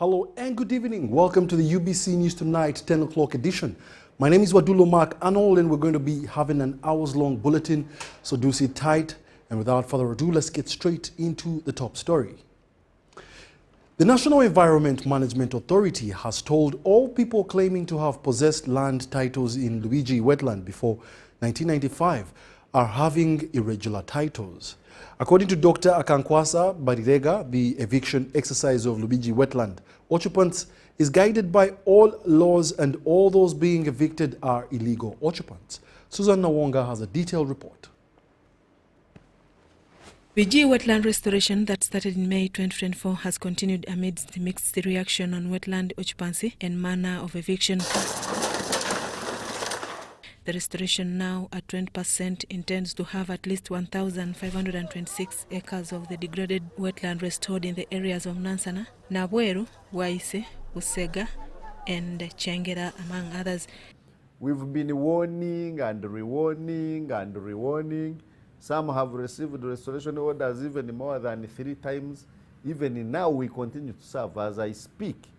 Hello and good evening. Welcome to the UBC News Tonight 10 o'clock edition. My name is Wadulo Mark Arnold and we're going to be having an hours-long bulletin, so do sit tight. And without further ado, let's get straight into the top story. The National Environment Management Authority has told all people claiming to have possessed land titles in Lubigi wetland before 1995 are having irregular titles. According to Dr. Akankwasa Barirega, the eviction exercise of Lubigi wetland occupants is guided by all laws and all those being evicted are illegal occupants. Susan Nawonga has a detailed report. Lubigi wetland restoration that started in May 2024 has continued amidst the mixed reaction on wetland occupancy and manner of eviction. The restoration, now at 20%, intends to have at least 1,526 acres of the degraded wetland restored in the areas of Nansana, Nabweru, Waise, Usega, and Chengera, among others. We've been warning and rewarning and rewarning. Some have received restoration orders even more than 3 times. Even now we continue to serve. As I speak,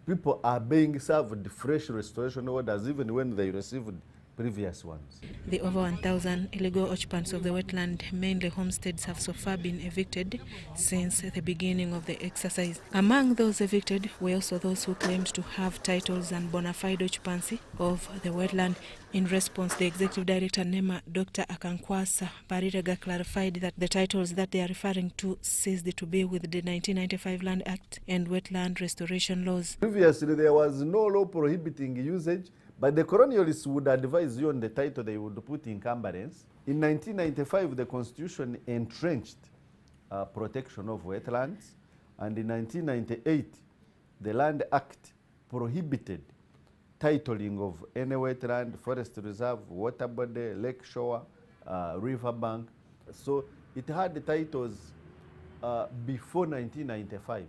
people are being served fresh restoration orders even when they received previous ones. The over 1,000 illegal occupants of the wetland, mainly homesteads, have so far been evicted since the beginning of the exercise. Among those evicted were also those who claimed to have titles and bona fide occupancy of the wetland. In response, the Executive Director NEMA, Dr. Akankwasa Barirega, clarified that the titles that they are referring to ceased to be with the 1995 Land Act and wetland restoration laws. Previously, there was no law prohibiting usage, but the colonialists would advise you on the title they would put encumbrance. In 1995, the Constitution entrenched protection of wetlands, and in 1998, the Land Act prohibited titling of any wetland, forest reserve, water body, lake shore, river bank. So it had the titles before 1995.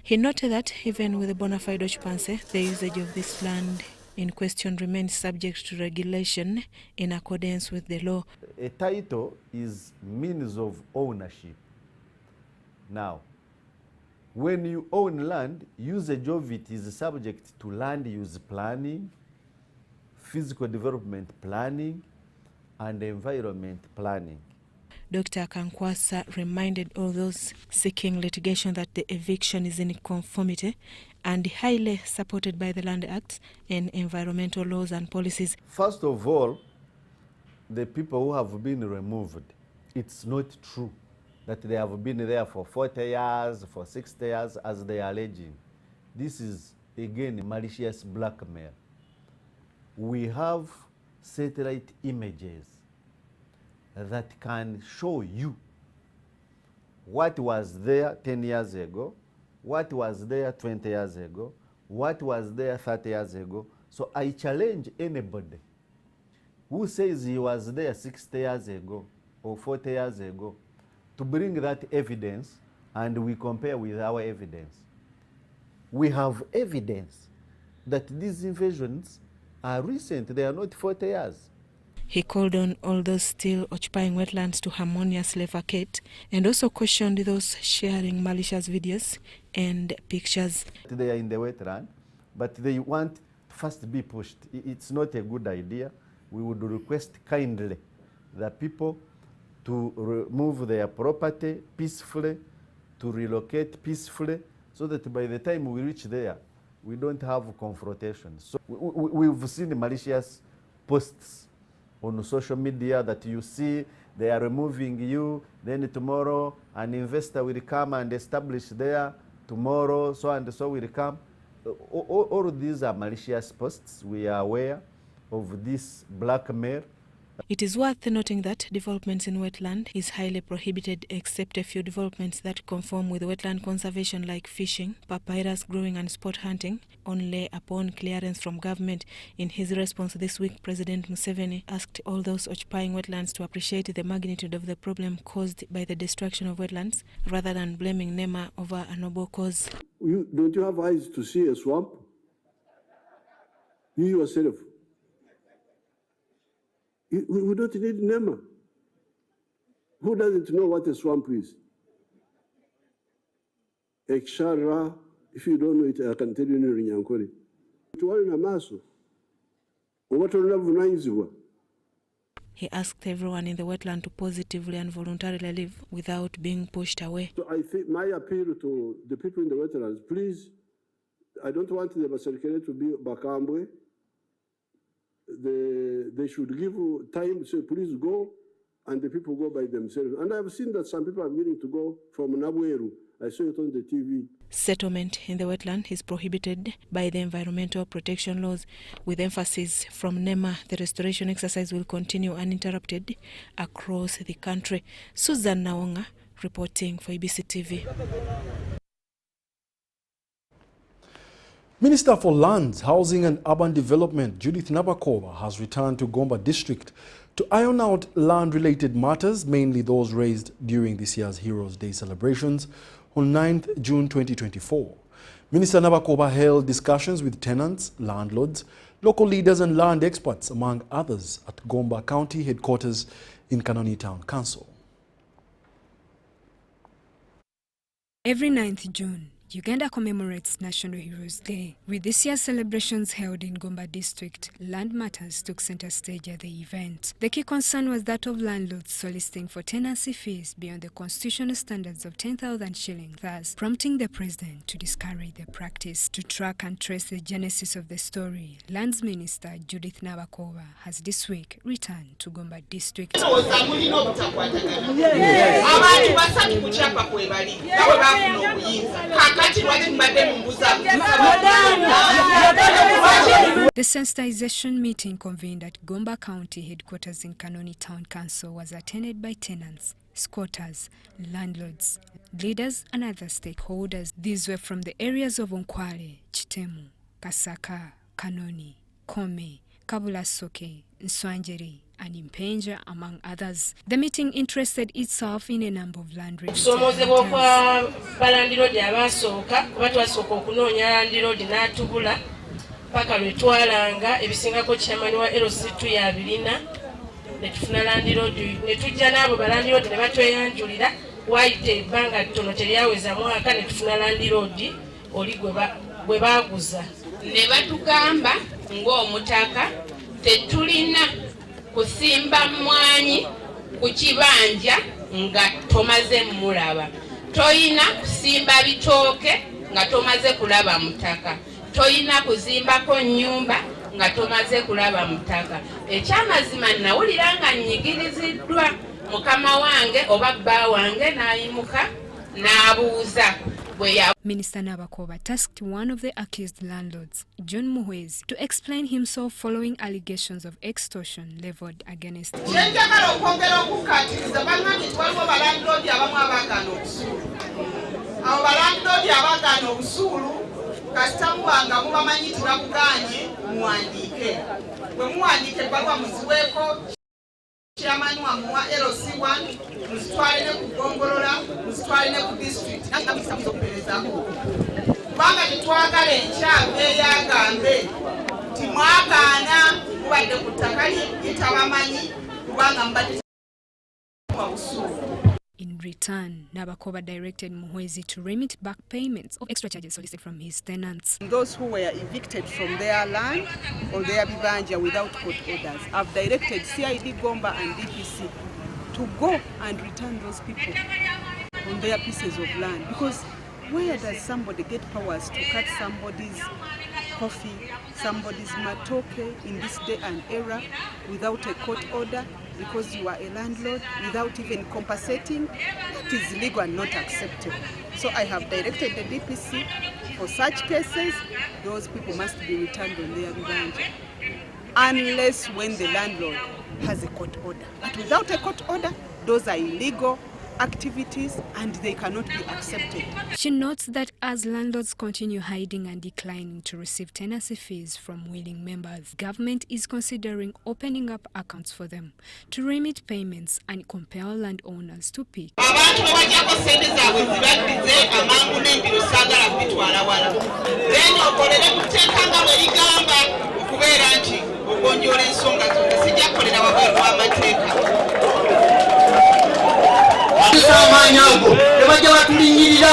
He noted that even with the bona fide occupancy, the usage of this land in question remains subject to regulation in accordance with the law. A title is means of ownership. Now, when you own land, usage of it is subject to land use planning, physical development planning, and environment planning. Dr. Akankwasa reminded all those seeking litigation that the eviction is in conformity and highly supported by the Land Act and environmental laws and policies. First of all, the people who have been removed, it's not true that they have been there for 40 years, for 60 years, as they are alleging. This is, again, malicious blackmail. We have satellite images that can show you what was there 10 years ago, what was there 20 years ago, what was there 30 years ago. So I challenge anybody who says he was there 60 years ago or 40 years ago to bring that evidence, and we compare with our evidence. We have evidence that these invasions are recent, they are not 40 years. He called on all those still occupying wetlands to harmoniously vacate and also cautioned those sharing malicious videos and pictures. They are in the wetland, but they want to first be pushed. It's not a good idea. We would request kindly the people to remove their property peacefully, to relocate peacefully, so that by the time we reach there, we don't have confrontation. So we've seen malicious posts on social media that you see they are removing you, then tomorrow an investor will come and establish there, tomorrow so and so will come. All of these are malicious posts. We are aware of this blackmail. It is worth noting that developments in wetland is highly prohibited except a few developments that conform with wetland conservation like fishing, papyrus growing and sport hunting, only upon clearance from government. In his response this week, President Museveni asked all those occupying wetlands to appreciate the magnitude of the problem caused by the destruction of wetlands rather than blaming NEMA over a noble cause. Don't you have eyes to see a swamp? You yourself. We don't need NEMA. Who doesn't know what a swamp is? Ekshara If you don't know it, I can tell you in Runyankore. Tuwali na maso. Obatolina vunanyizibwa. He asked everyone in the wetland to positively and voluntarily leave without being pushed away. So I think my appeal to the people in the wetlands, please, I don't want the Basirikare to be Bakambwe. They should give time to say, please go, and the people go by themselves. And I've seen that some people are willing to go from Nabweru. I saw it on the TV. Settlement in the wetland is prohibited by the environmental protection laws. With emphasis from NEMA, the restoration exercise will continue uninterrupted across the country. Susan Naonga reporting for EBC TV. Minister for Lands, Housing and Urban Development Judith Nabakova has returned to Gomba District to iron out land-related matters, mainly those raised during this year's Heroes Day celebrations on 9th June 2024. Minister Nabakova held discussions with tenants, landlords, local leaders and land experts, among others, at Gomba County headquarters in Kanoni Town Council. Every 9th June, Uganda commemorates National Heroes Day. With this year's celebrations held in Gomba District, land matters took center stage at the event. The key concern was that of landlords soliciting for tenancy fees beyond the constitutional standards of 10,000 shillings, thus prompting the president to discourage the practice. To track and trace the genesis of the story, Lands Minister Judith Nabakova has this week returned to Gomba District. The sensitization meeting convened at Gomba County headquarters in Kanoni Town Council was attended by tenants, squatters, landlords, leaders and other stakeholders. These were from the areas of Onkwale, Chitemu, Kasaka, Kanoni, Kome, Kabulasoke, Nswanjeri and Impenja, among others. The meeting interested itself in a number of land rights. Paka lwetwalanga ebisingako chairman wa LC2 ya Birina netufuna landiroad netujja nabo balandiroad ne batweyanjulira waite ebbanga ttono teryaweza mwaka netufuna landiroad oli gwe baguza ne batugamba ng'omutaka tetulina kusimba mwanyi ku kibanja nga tomaze mulaba, toyina kusimba bitooke nga tomaze kulaba mutaka, toyina kuzimbako nyumba nga tomaze kulaba mutaka. Ekyamazima nawulira nga nyigiriziddwa mukama wange oba bba wange n'ayimuka n'abuuza. Minister Nabakova tasked one of the accused landlords, John Muhwezi, to explain himself following allegations of extortion leveled against him. Kasitambwanga mubamanyi tibakuganye muwandiike. Bwe muwandiike ebbaluwa muziweeko chairman wa LC1, muzitwale ne ku Ggongolola, muzitwale ne ku district. Nanga bisabuza okuperezaako. Kubanga tetwagala enkyamu eyagambe nti mwagaana mubadde ku ttaka lye tabamanyi kubanga mubadde wa busuulu. In return, Nabakova directed Muhwezi to remit back payments of extra charges solicited from his tenants. Those who were evicted from their land or their bibanja without court orders, I've directed CID Gomba and DPC to go and return those people on their pieces of land. Because where does somebody get powers to cut somebody's coffee, somebody's matoke in this day and era without a court order? Because you are a landlord, without even compensating, it is legal and not acceptable. So I have directed the DPC for such cases, those people must be returned on their bibanja, unless when the landlord has a court order. But without a court order, those are illegal activities and they cannot be accepted. She notes that as landlords continue hiding and declining to receive tenancy fees from willing members, government is considering opening up accounts for them to remit payments and compel landowners to pay. Amanyago tebajja batulinyirira The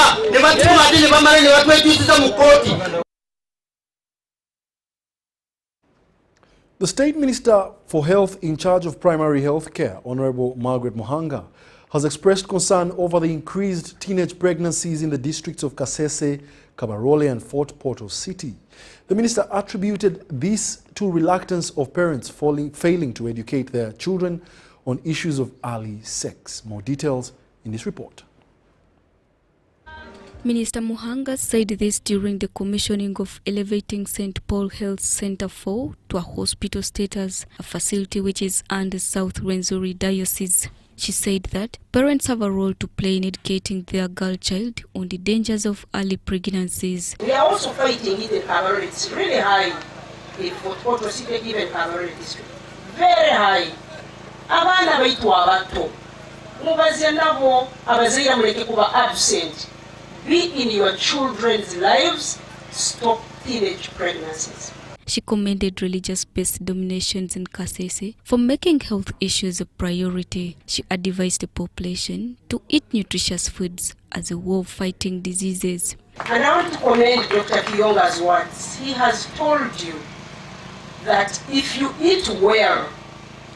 State Minister for Health in charge of primary health care, Honorable Margaret Muhanga, has expressed concern over the increased teenage pregnancies in the districts of Kasese, Kabarole and Fort Portal City. The minister attributed this to reluctance of parents failing to educate their children on issues of early sex. More details in this report. Minister Muhanga said this during the commissioning of elevating St. Paul Health Center 4 to a hospital status, a facility which is under South Rwenzori Diocese. She said that parents have a role to play in educating their girl child on the dangers of early pregnancies. We are also fighting it in Kabarole. It's really high in Fort Portal City, even Kabarole district. Very high. Abana baitu abato. Mubaze nabo abazaira muleke kuba absent. Be in your children's lives, stop teenage pregnancies. She commended religious-based dominations in Kasese for making health issues a priority. She advised the population to eat nutritious foods as a way of fighting diseases. And I want to commend Dr. Kiyonga's words. He has told you that if you eat well,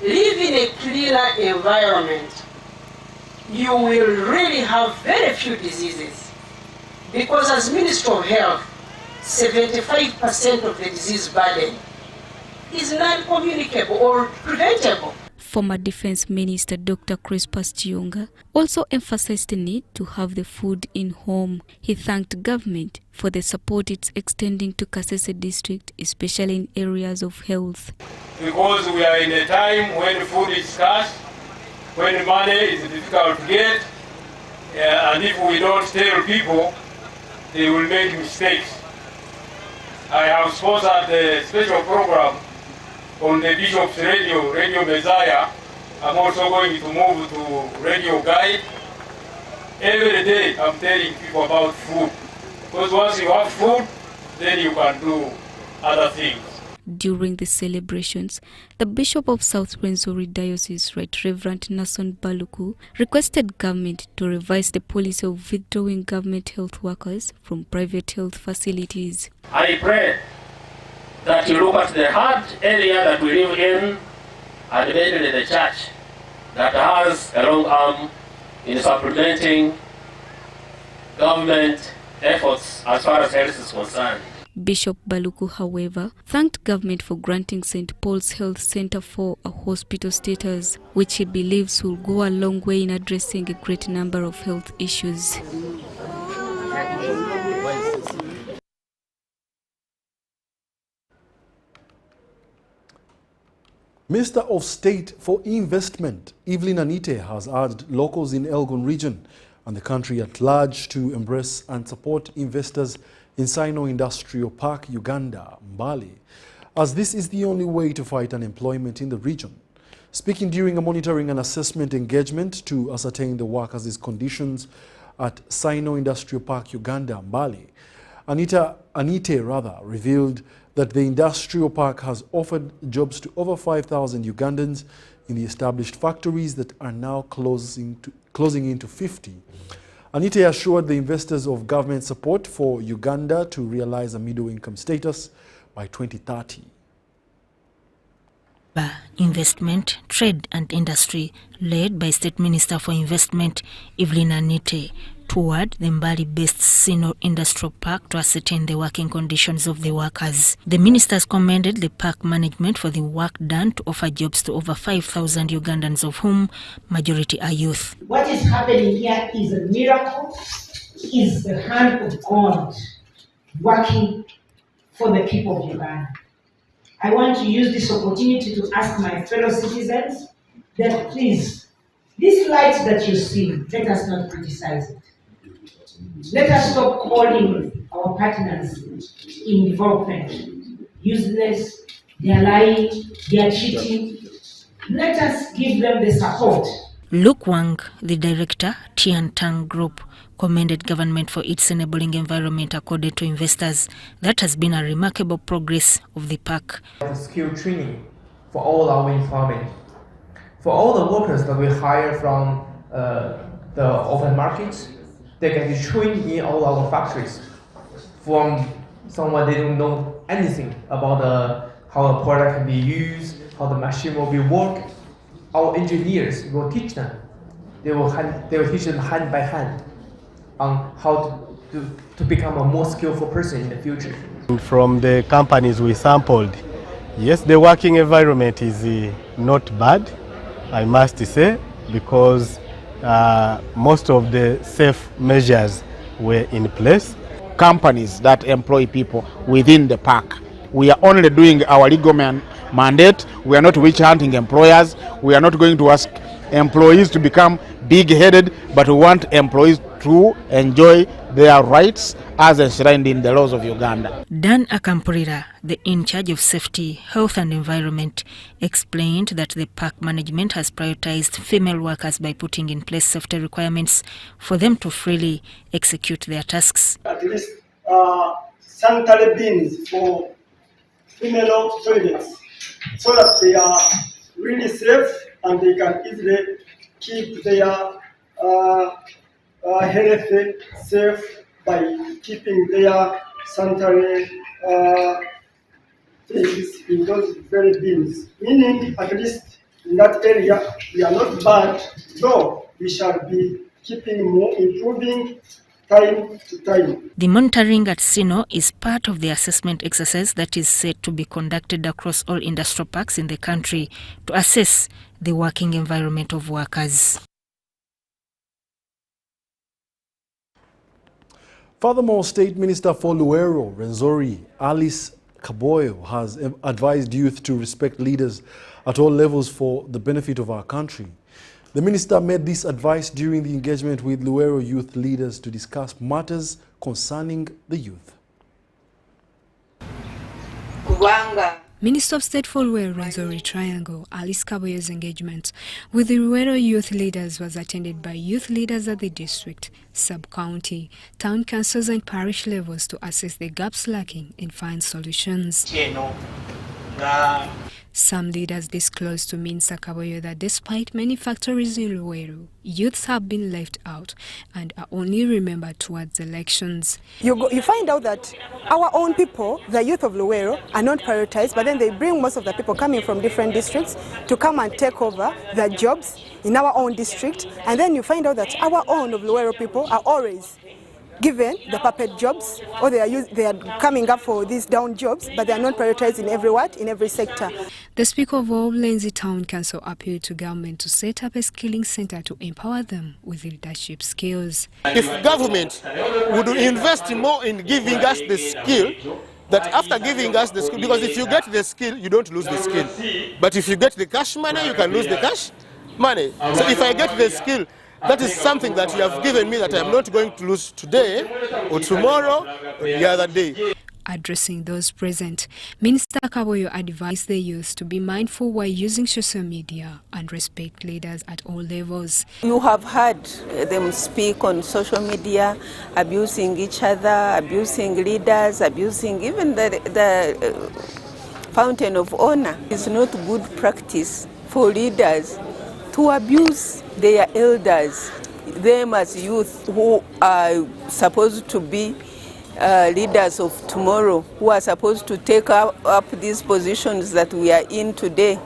live in a cleaner environment, you will really have very few diseases. Because as Minister of Health, 75% of the disease burden is non-communicable or preventable. Former Defense Minister Dr. Crispus Chiyonga also emphasized the need to have the food in home. He thanked government for the support it's extending to Kasese district, especially in areas of health. Because we are in a time when food is scarce, when money is difficult to get, and if we don't tell people, they will make mistakes. I have sponsored a special program on the Bishop's Radio, Radio Messiah. I'm also going to move to Radio Guide. Every day I'm telling people about food. Because once you have food, then you can do other things. During the celebrations, the Bishop of South Rwenzori Diocese, Right Reverend Nason Baluku, requested government to revise the policy of withdrawing government health workers from private health facilities. I pray that you look at the hard area that we live in, and mainly the church that has a long arm in supplementing government efforts as far as health is concerned. Bishop Baluku, however, thanked government for granting St. Paul's Health Center 4 a hospital status, which he believes will go a long way in addressing a great number of health issues. Minister of State for Investment, Evelyn Anite, has urged locals in Elgon region and the country at large to embrace and support investors in Sino Industrial Park, Uganda, Mbale, as this is the only way to fight unemployment in the region. Speaking during a monitoring and assessment engagement to ascertain the workers' conditions at Sino Industrial Park, Uganda, Mbale, Anite revealed that the industrial park has offered jobs to over 5,000 Ugandans in the established factories that are now closing into 50. Anite assured the investors of government support for Uganda to realize a middle-income status by 2030. Investment, Trade and Industry, led by State Minister for Investment, Evelyn Anite, toward the Mbale-based Sino Industrial Park to ascertain the working conditions of the workers. The ministers commended the park management for the work done to offer jobs to over 5,000 Ugandans, of whom majority are youth. What is happening here is a miracle, is the hand of God working for the people of Uganda. I want to use this opportunity to ask my fellow citizens that please, this light that you see, let us not criticize it. Let us stop calling our partners in development useless, they are lying, they are cheating. Let us give them the support. Luke Wang, the director, Tian Tang Group, commended government for its enabling environment according to investors. That has been a remarkable progress of the park. Skill training for all our employment. For all the workers that we hire from the open markets, they get trained in all our factories from someone they don't know anything about how the product can be used, how the machine will be work. Our engineers will teach them. They will teach them hand by hand on how to become a more skillful person in the future. From the companies we sampled, yes, the working environment is not bad, I must say, because most of the safe measures were in place. Companies that employ people within the park, we are only doing our legal mandate. We are not witch hunting employers. We are not going to ask employees to become big-headed, but we want employees to enjoy their rights as enshrined in the laws of Uganda. Dan Akampurira, the in charge of safety, health and environment, explained that the park management has prioritized female workers by putting in place safety requirements for them to freely execute their tasks. At least sanitary bins for female toilets so that they are really safe and they can easily keep their health safe by keeping their sanitary things in those very bins. Meaning, at least in that area, we are not bad, though we shall be keeping more, improving time to time. The monitoring at Sino is part of the assessment exercise that is set to be conducted across all industrial parks in the country to assess the working environment of workers. Furthermore, State Minister for Luero, Rwenzori, Alice Kaboyo, has advised youth to respect leaders at all levels for the benefit of our country. The minister made this advice during the engagement with Luero youth leaders to discuss matters concerning the youth. Minister of State for Luero Rwenzori Triangle, Alice Kaboyo's engagement with the Luero youth leaders was attended by youth leaders at the district, sub-county, town councils and parish levels to assess the gaps lacking and find solutions. Some leaders disclosed to Minister Kaboyo that despite many factories in Luero, youths have been left out and are only remembered towards elections. You find out that our own people, the youth of Luero, are not prioritized, but then they bring most of the people coming from different districts to come and take over the jobs in our own district, and then you find out that our own of Luero people are always given the puppet jobs, or they are coming up for these down jobs, but they are not prioritized in every sector. The Speaker of Obulenzi Town Council appealed to government to set up a skilling center to empower them with leadership skills. If government would invest more in giving us the skill, that after giving us the skill, because if you get the skill, you don't lose the skill. But if you get the cash money, you can lose the cash money. So if I get the skill, that is something that you have given me that I am not going to lose today or tomorrow or the other day. Addressing those present, Minister Kaboyo advised the youth to be mindful while using social media and respect leaders at all levels. You have heard them speak on social media, abusing each other, abusing leaders, abusing even the fountain of honor. It's not good practice for leaders to abuse their elders, them as youth who are supposed to be leaders of tomorrow, who are supposed to take up these positions that we are in today.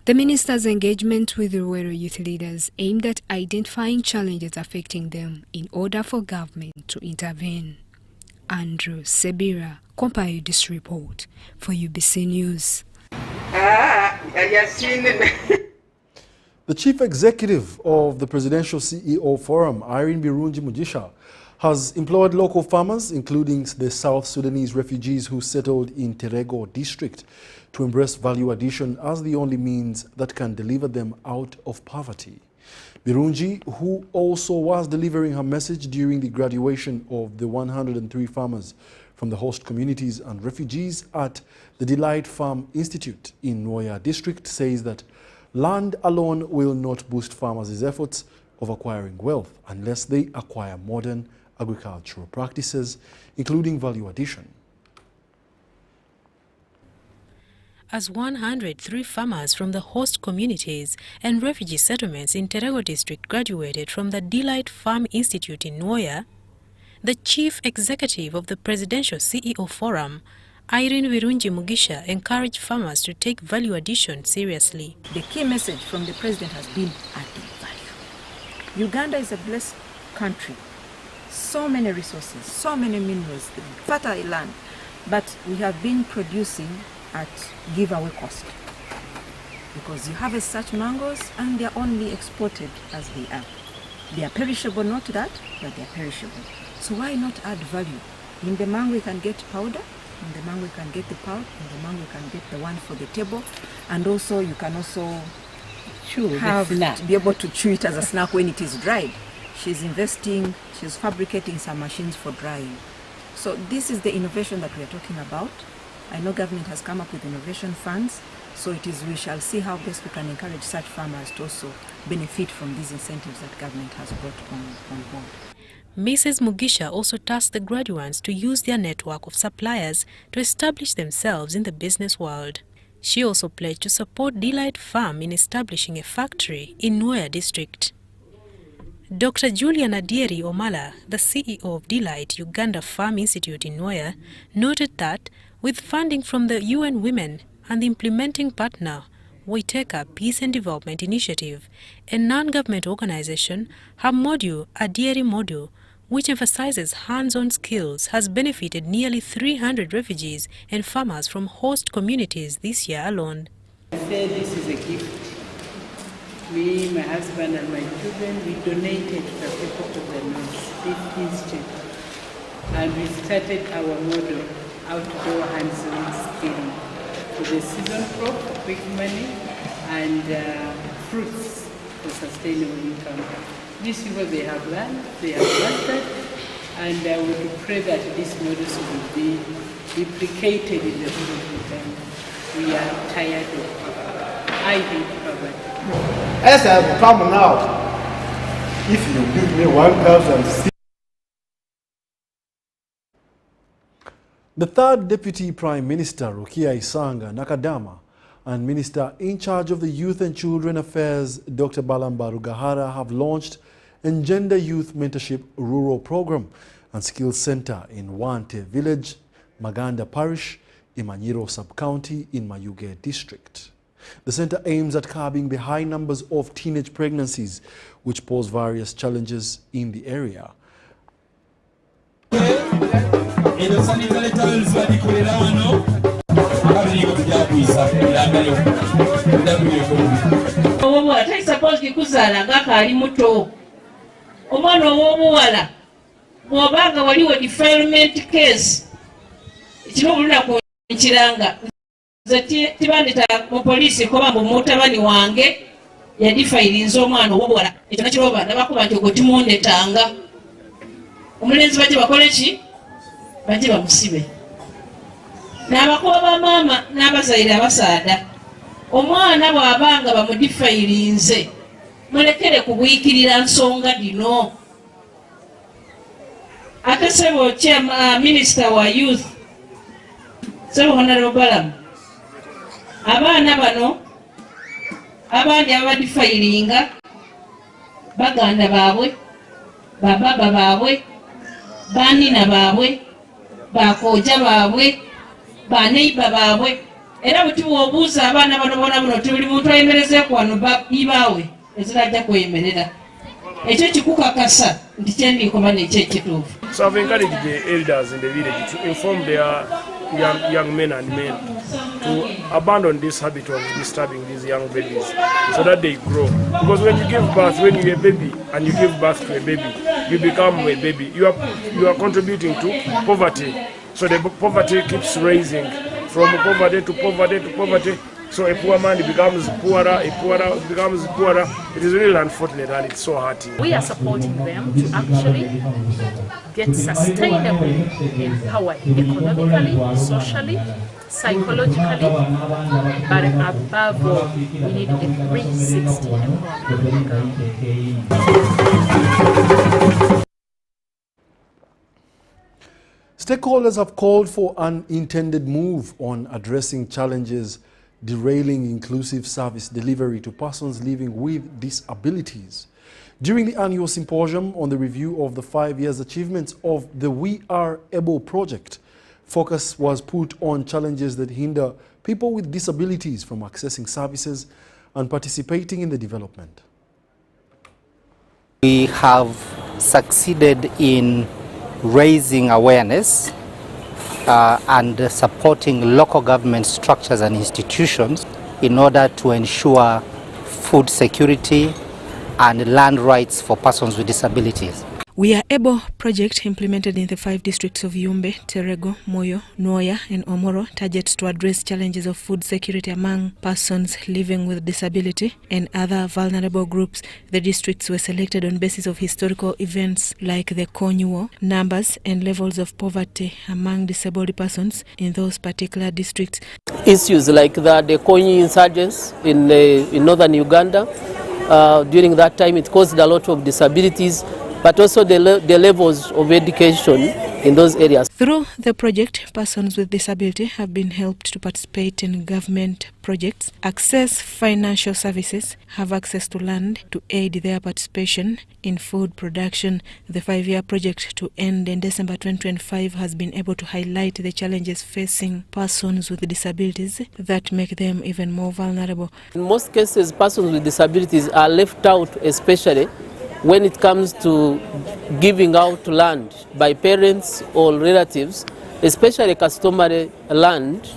The minister's engagement with the Luero youth leaders aimed at identifying challenges affecting them in order for government to intervene. Andrew Sebira compiled this report for UBC News. The chief executive of the Presidential CEO Forum, Irene Birungi Mugisha, has implored local farmers, including the South Sudanese refugees who settled in Terego district, to embrace value addition as the only means that can deliver them out of poverty. Birungi, who also was delivering her message during the graduation of the 103 farmers from the host communities and refugees at the Delight Farm Institute in Nwoya district, says that land alone will not boost farmers' efforts of acquiring wealth unless they acquire modern agricultural practices, including value addition. As 103 farmers from the host communities and refugee settlements in Terego district graduated from the Delight Farm Institute in Nwoya, The chief executive of the Presidential CEO Forum, Irene Virungi Mugisha, encouraged farmers to take value addition seriously. The key message from the president has been adding value. Uganda is a blessed country. So many resources, so many minerals, fertile land, but we have been producing at giveaway cost. Because you harvest such mangoes and they are only exported as they are. They are perishable, not that, but they are perishable. So why not add value? In the mango you can get powder, in the mango you can get the pulp, in the mango you can get the one for the table, and also you can also be able to chew it as a snack when it is dried. She's fabricating some machines for drying. So this is the innovation that we are talking about. I know government has come up with innovation funds, so we shall see how best we can encourage such farmers to also benefit from these incentives that government has brought on board. Mrs. Mugisha also tasked the graduates to use their network of suppliers to establish themselves in the business world. She also pledged to support Delight Farm in establishing a factory in Nwea district. Dr. Julian Adieri Omala, the CEO of Delight Uganda Farm Institute in Nwea, noted that with funding from the UN Women and the implementing partner, Waiteka Peace and Development Initiative, a non-government organization, her module, Adieri Module, which emphasizes hands-on skills, has benefited nearly 300 refugees and farmers from host communities this year alone. I say this is a gift. Me, my husband and my children, we donated to the people of the North, 15th Street. And we started our model, outdoor hands-on skilling, for the season crop, for quick money, and fruits for sustainable income. These people, they have learned, they have mastered, and we would pray that these models will be replicated in the whole of Uganda. We are tired of poverty. I hate poverty. As I have come now, if you give me 1,000. The third Deputy Prime Minister, Rukia Isanga Nakadama, and Minister in charge of the Youth and Children Affairs, Dr. Balamba Rugahara, have launched Engender Youth Mentorship Rural Program and Skills Center in Wante Village, Maganda Parish, Imanyiro Sub-County in Mayuge District. The center aims at curbing the high numbers of teenage pregnancies, which pose various challenges in the area. Omwana ow'omuwala bw'obanga waliwo defilement case kino olunaku nkiranga nze tibandeta mu poliisi kuba mbu mutabani wange yadifairinze omwana ow'omuwala ekyo nakiroba nabakuba nti ogwo timundetanga omulenzi bajje bakole ki bajje bamusibe n'abakuba bamaama n'abazaire abasaada omwana bw'abanga bamudifairinze mulekere kubwikirira nsonga dino. Ate sebo Minister wa Youth sebo Honorable Balamu abaana bano abandi abadifairinga baganda baabwe bababa baabwe banina baabwe bakooja baabwe baneiba baabwe era bwe tubuuza abaana bano bona buno tuli muntu ayemereze ku wano ibaawe ezirajja kwemerera ekyo kikukakasa nti kyendikoba nekyo ekituufu. So I've encouraged the elders in the village to inform their young men and men to abandon this habit of disturbing these young babies so that they grow. Because when you give birth, when you're a baby and you give birth to a baby, you become a baby. You are contributing to poverty. So the poverty keeps raising from poverty to poverty to poverty. So a poor man becomes poorer, becomes poorer. It is really unfortunate and it's so hurting. We are supporting them to actually get sustainable empowered economically, socially, psychologically, but above all, we need a 360 empowerment. Stakeholders have called for an intended move on addressing challenges derailing inclusive service delivery to persons living with disabilities. During the annual symposium on the review of the 5 years achievements of the We Are Able project, focus was put on challenges that hinder people with disabilities from accessing services and participating in the development. We have succeeded in raising awareness and supporting local government structures and institutions in order to ensure food security and land rights for persons with disabilities. We Are Able project, implemented in the 5 districts of Yumbe, Terego, Moyo, Nuoya and Omoro, targets to address challenges of food security among persons living with disability and other vulnerable groups. The districts were selected on basis of historical events like the Konyi War, numbers and levels of poverty among disabled persons in those particular districts. Issues like the Konyi insurgents in northern Uganda, during that time it caused a lot of disabilities, but also the levels of education in those areas. Through the project, persons with disability have been helped to participate in government projects, access financial services, have access to land to aid their participation in food production. The 5-year project to end in December 2025 has been able to highlight the challenges facing persons with disabilities that make them even more vulnerable. In most cases, persons with disabilities are left out, especially when it comes to giving out land by parents or relatives, especially customary land.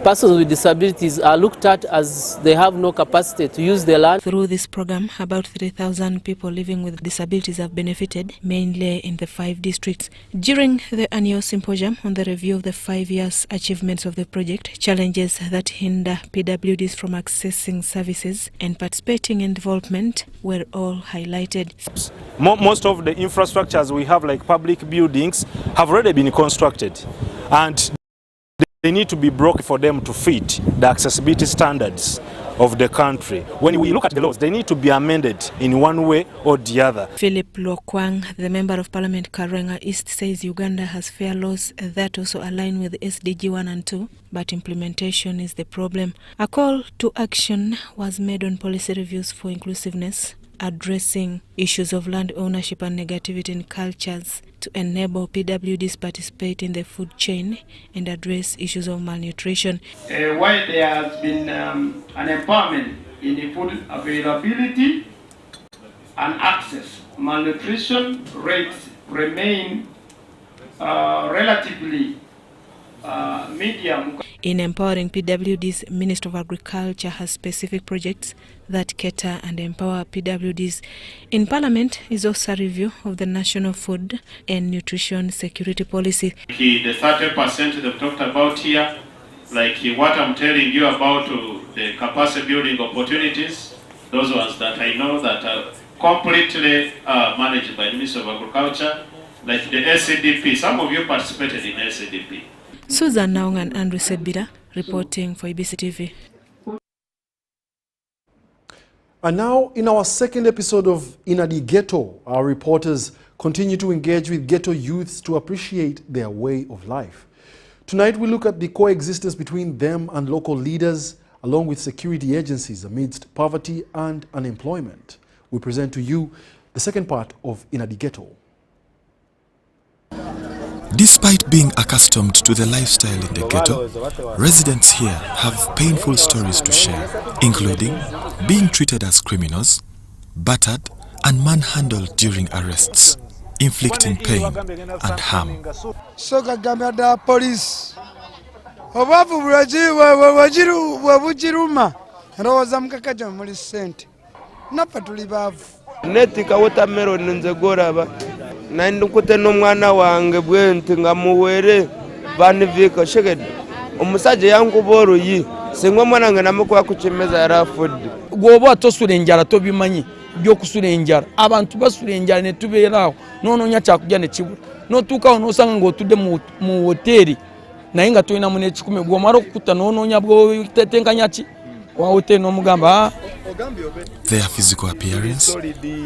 Persons with disabilities are looked at as they have no capacity to use their land. Through this program, about 3,000 people living with disabilities have benefited, mainly in the 5 districts. During the annual symposium on the review of the 5 years achievements of the project, challenges that hinder PWDs from accessing services and participating in development were all highlighted. Most of the infrastructures we have, like public buildings, have already been constructed, and they need to be broken for them to fit the accessibility standards of the country. When we look at the laws, they need to be amended in one way or the other. Philip Lokwang, the Member of Parliament Karenga East, says Uganda has fair laws that also align with SDG 1 and 2, but implementation is the problem. A call to action was made on policy reviews for inclusiveness, addressing issues of land ownership and negativity in cultures to enable PWDs participate in the food chain and address issues of malnutrition. While there has been an empowerment in the food availability and access, malnutrition rates remain relatively medium. In empowering PWDs, Minister of Agriculture has specific projects that cater and empower PWDs. In Parliament is also a review of the National Food and Nutrition Security Policy. The 30% they've talked about here, like what I'm telling you about the capacity building opportunities, those ones that I know that are completely managed by the Minister of Agriculture, like the SCDP. Some of you participated in SCDP. Susan Naung and Andrew Sebira reporting for ABC TV. And now, in our second episode of Inadi Ghetto, our reporters continue to engage with ghetto youths to appreciate their way of life. Tonight, we look at the coexistence between them and local leaders, along with security agencies amidst poverty and unemployment. We present to you the second part of Inadi Ghetto. Despite being accustomed to the lifestyle in the ghetto, residents here have painful stories to share, including being treated as criminals, battered and manhandled during arrests, inflicting pain and harm. Police. Netika watermelon nze goraba nandukute n'umwana wange bwente ngamuwere banivika sheged umusaje yangu boroyi singwa mwana nga namukwa kuchimeza yarafudde gwoba tosulenjara tobimanyi byo kusulenjara abantu basulenjara ne tuberaho nono nya cyakujya ne kibura no tukaho no sanga ngo tude mu hoteli naye nga toina mune 10 gwo maro kukuta nono nya bwo tetenkanya ki wa hoteli no mugamba. Their physical appearance,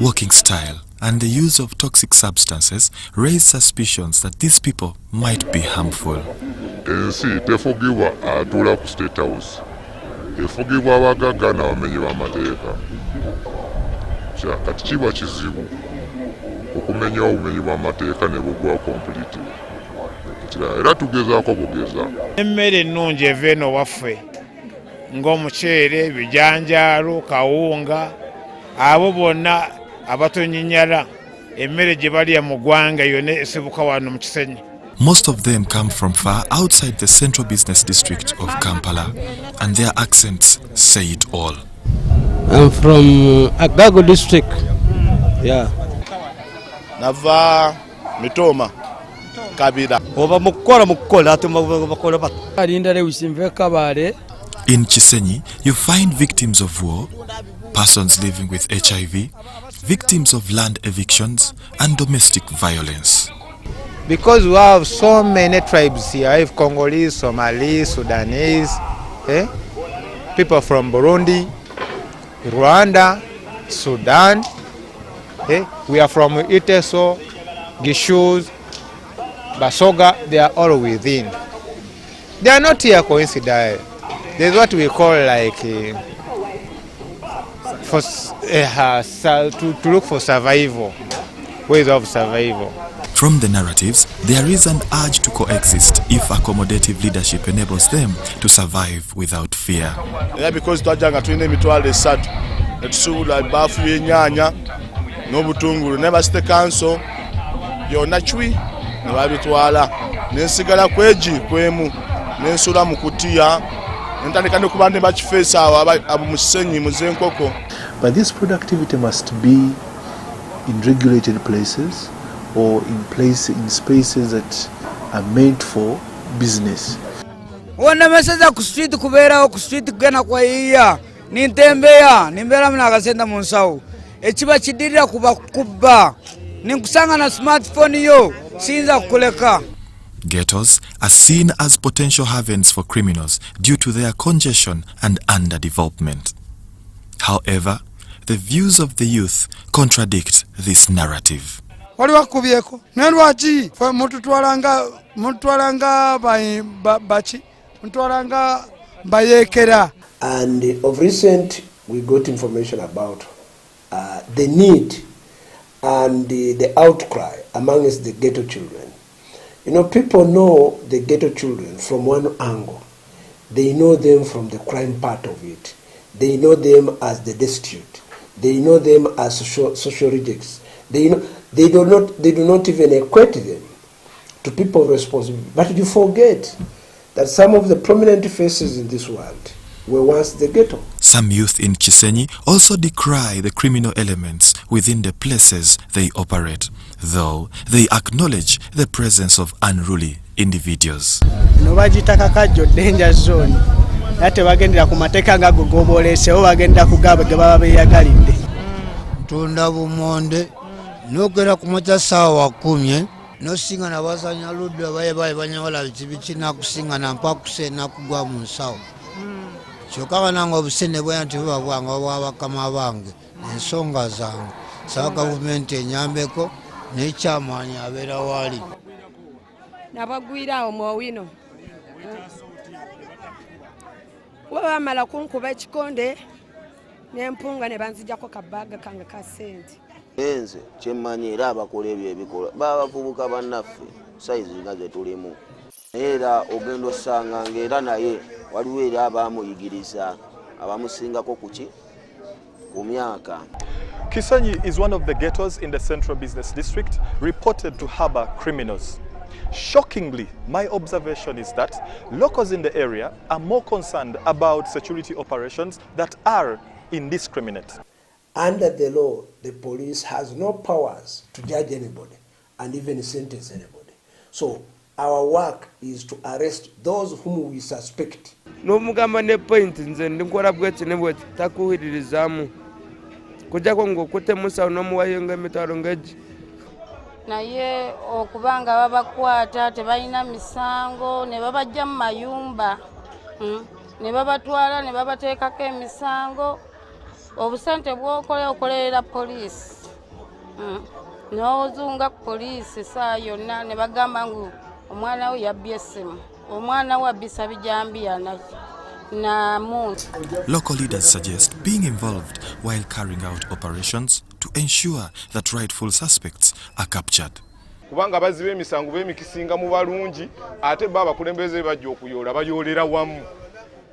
walking style, and the use of toxic substances raise suspicions that these people might be harmful. Ensi tefugibwa atula ku State House. Efugibwa abagagga n'abamenyi b'amateeka. tutya kati kiba kizibu okumenya obumenyi bw'amateeka ne bugwa complete era tugezaako bugeza emmere ennungi eva eno waffe ng'omuceere bijanjaalo kawunga abo bonna abatonyinyala emmere gye balya mu ggwanga yonna esibuka wano mu Kisenyi. Most of them come from far outside the central business district of Kampala, and their accents say it all. I'm from Agago district. Yeah. Nava Mitoma Kabira. In Chisenyi, you find victims of war, persons living with HIV, victims of land evictions, and domestic violence. Because we have so many tribes here, I have Congolese, Somalis, Sudanese, people from Burundi, Rwanda, Sudan. We are from Iteso, Gishus, Basoga, they are all within. They are not here coincidentally. There's what we call like to look for survival, ways of survival. From the narratives, there is an urge to coexist if accommodative leadership enables them to survive without fear. Yeah, because twajanga tulina emitwalo 3 netusuubula ebaafu y'ennyaanya n'obutungulu ne basite kanso byonna cwi ne babitwala nensigala kweji kwemu nensula mu kutiya ntandika ne kuba ne bakifeesa awo abo mu Kisenyi mu Zenkoko. But this productivity must be in regulated places or in spaces that are meant for business. Wona meseza ku street kubeerawo ku street kugenda kwa iya nintembeya nimbera mna akasenda mu nsawo ekiba kidirira kuba kubba ninkusanga na smartphone yo sinza kukuleka. Ghettos are seen as potential havens for criminals due to their congestion and underdevelopment. However, the views of the youth contradict this narrative. Waliwakubyeko nalwaki mutwalanga bachi mutwalanga bayekera. And of recent we got information about the need and the outcry amongst the ghetto children. You know, people know the ghetto children from one angle. They know them from the crime part of it. They know them as the destitute. They know them as social rejects. They do not even equate them to people responsible. But you forget that some of the prominent faces in this world were once the ghetto. Some youth in Chisenyi also decry the criminal elements within the places they operate, though they acknowledge the presence of unruly individuals. Danger zone. Ate bagendera ku mateeka nga gogobolesewo bagenda kugaba ge baba beyagalidde. Tunda bumonde nogera ku mata sawa 10 nosinga na bazanya ludde baye banyawala bikina kusinga na mpakuse na kugwa mu nsawo. Kyokka nango obusene bwa nti bwabwanga bwabakama bange ensonga zange sawa gavumenti enyambeko n'ekyamaanyi abeera wali. Nabagwira omwowino wabamala kunkuba ekikonde n'empunga ne banzijjako kabaaga kange ka ssente. Enze kyemmanyi era abakola ebyo ebikola babavubuka bannaffe sayizi nga ze tulimu era ogenda osanga ng'era naye waliwo era abaamuyigiriza abamusingako kuki ku myaka. Kisenyi is one of the ghettos in the central business district reported to harbor criminals. Shockingly, my observation is that locals in the area are more concerned about security operations that are indiscriminate. Under the law, the police has no powers to judge anybody and even sentence anybody. So our work is to arrest those whom we suspect. N'omugamba ne point nze ndikola bweti ne bweti takuhiririzamu kujjako ng'okutemusa n'omuwayo emitwalo ng'egi. Naye okubanga babakwata tebalina misango ne babajja mu mayumba ne babatwala ne babateekako emisango obusente bw'okola okolerera poliisi n'ozunga ku poliisi saa yonna ne bagamba ngu omwana we yabbye essimu omwana we abbisa bijambiya na muntu. Local leaders suggest being involved while carrying out operations ensure that rightful suspects are captured. Kubanga bazibe emisango b'emikisinga mu balungi ate baba abakulembeze bajja okuyoola bayoolera wamu.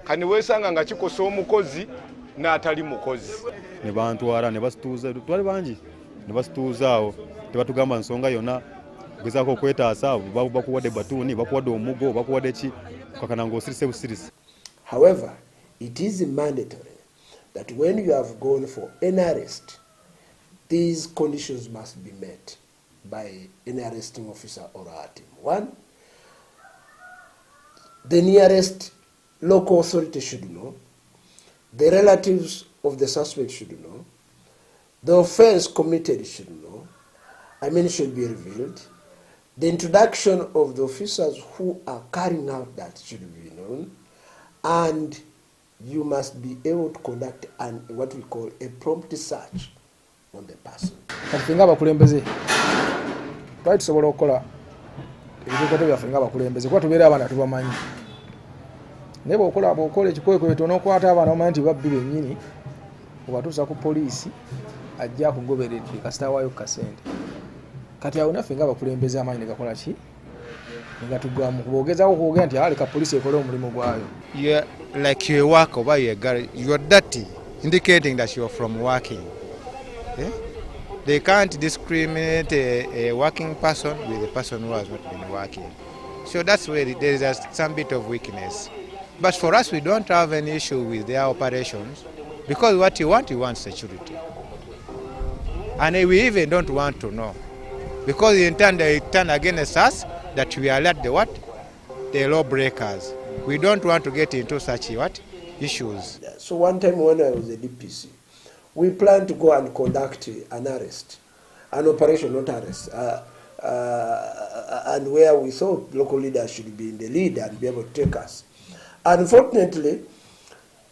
Kani weesanga nga kikosa omukozi n'atali mukozi. Ne bantwala ne basituuza twali bangi ne basituuza awo tebatugamba nsonga yonna gezaako okwetaasa bakuwadde batuuni bakuwadde omugo bakuwadde ki kakana ng'osirise busirisi. However, it is mandatory that when you have gone for an arrest, these conditions must be met by an arresting officer or our team. One, the nearest local authority should know, the relatives of the suspect should know, the offense committed should know, should be revealed, the introduction of the officers who are carrying out that should be known, and you must be able to conduct what we call a prompt search on the person. Kafinga abakulembeze twali tusobola okukola ebikoto byaffe nga abakulembeze kuba tubeera abaana tubamanyi naye bw'okola ekikwekweto n'okwata abaana bamanyi nti babbi bennyini obatuusa ku poliisi ajja akugoberedde kasita waayo kasente kati awo naffe nga abakulembeze amaanyi ne gakola ki ne gatugwamu kuba ogezaako kwogera nti aleka poliisi ekole omulimu gwayo. Like you work over your garage, you're dirty, indicating that you're from working. Okay? They can't discriminate a working person with a person who has not been working. So that's where there is some bit of weakness. But for us, we don't have any issue with their operations because what you want security. And we even don't want to know because in turn they turn against us that we are like the lawbreakers. We don't want to get into such issues. So one time when I was a DPC, we planned to go and conduct an arrest, an operation, not arrest, and where we thought local leaders should be in the lead and be able to take us. Unfortunately,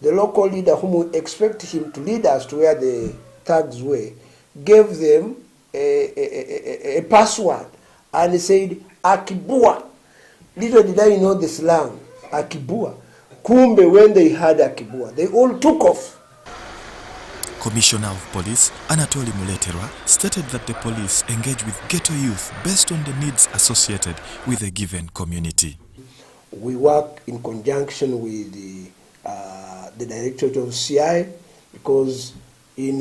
the local leader whom we expect him to lead us to where the thugs were, gave them a password and said, Akibua. Little did I know the slang, Akibua. Kumbe, when they heard Akibua, they all took off. Commissioner of Police Anatoli Muleterwa stated that the police engage with ghetto youth based on the needs associated with a given community. We work in conjunction with the Directorate of CI because in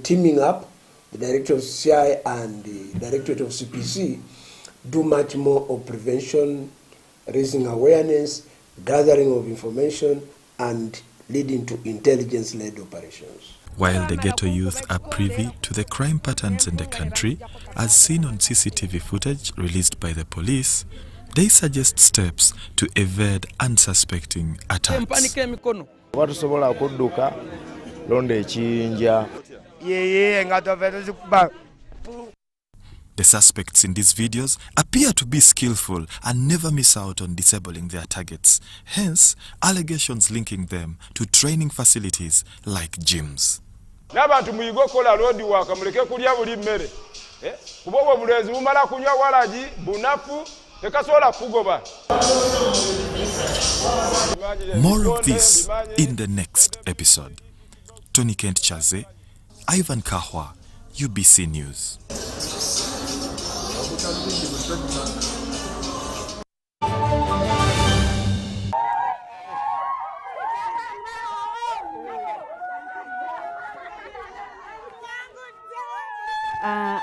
teaming up, the Directorate of CI and the Directorate of CPC do much more of prevention, raising awareness, gathering of information, and leading to intelligence-led operations. While the ghetto youth are privy to the crime patterns in the country, as seen on CCTV footage released by the police, they suggest steps to evade unsuspecting attacks. The suspects in these videos appear to be skillful and never miss out on disabling their targets. Hence, allegations linking them to training facilities like gyms. N'abantu muyigo kola road work muleke kulya buli mmere. Kuba obulenzi bumala kunywa walaji bunafu tekasobola kugoba. More of this in the next episode. Tony Kent Chaze, Ivan Kahwa, UBC News.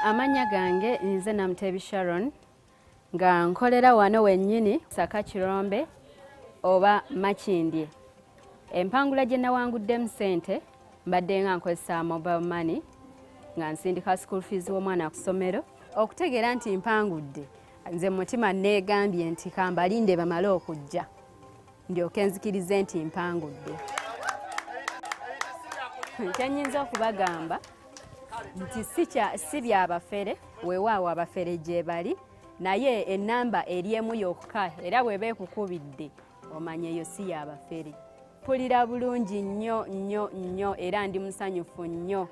Amanya gange nze Namutebi Sharon nga nkolera wano wennyini Saka Kirombe oba Makindye. Empangula gye nawanguddemu ssente mbadde nga nkozesa mobile money nga nsindika school fees w'omwana ku ssomero. Okutegeera nti mpangudde nze mutima neegambye nti kambalinde bamale okujja ndyoke nzikirize nti mpangudde. Kyenyinza okubagamba nti si byabafere weewaawo abafere gye bali naye ennamba eri emu yokka era bw'eba ekukubidde omanya eyo si yabafere. Mpulira bulungi nnyo nnyo nnyo era ndi musanyufu nnyo.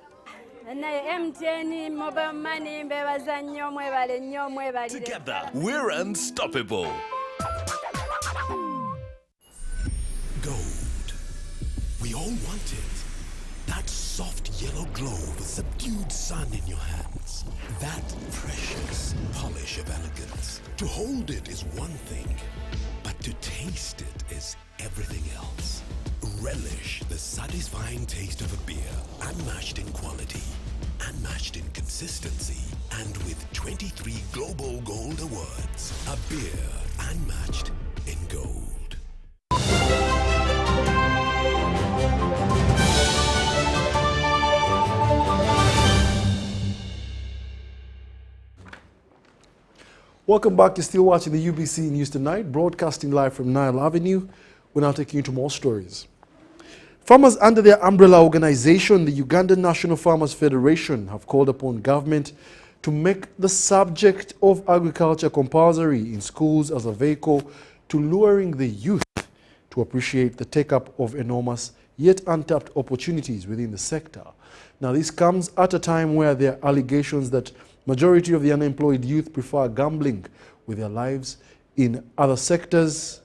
Naye MTN mobile money mbebaza nnyo mwebale nnyo mwebalire. Together we're unstoppable. Gold. We all want it. That soft yellow glow of a subdued sun in your hands. That precious polish of elegance. To hold it is one thing, but to taste it is everything else. Relish the satisfying taste of a beer, unmatched in quality, unmatched in consistency, and with 23 Global Gold Awards. A beer unmatched in gold. Welcome back. You're still watching the UBC News Tonight, broadcasting live from Nile Avenue. We're now taking you to more stories. Farmers under their umbrella organization, the Ugandan National Farmers Federation, have called upon government to make the subject of agriculture compulsory in schools as a vehicle to luring the youth to appreciate the take-up of enormous yet untapped opportunities within the sector. Now, this comes at a time where there are allegations that majority of the unemployed youth prefer gambling with their lives in other sectors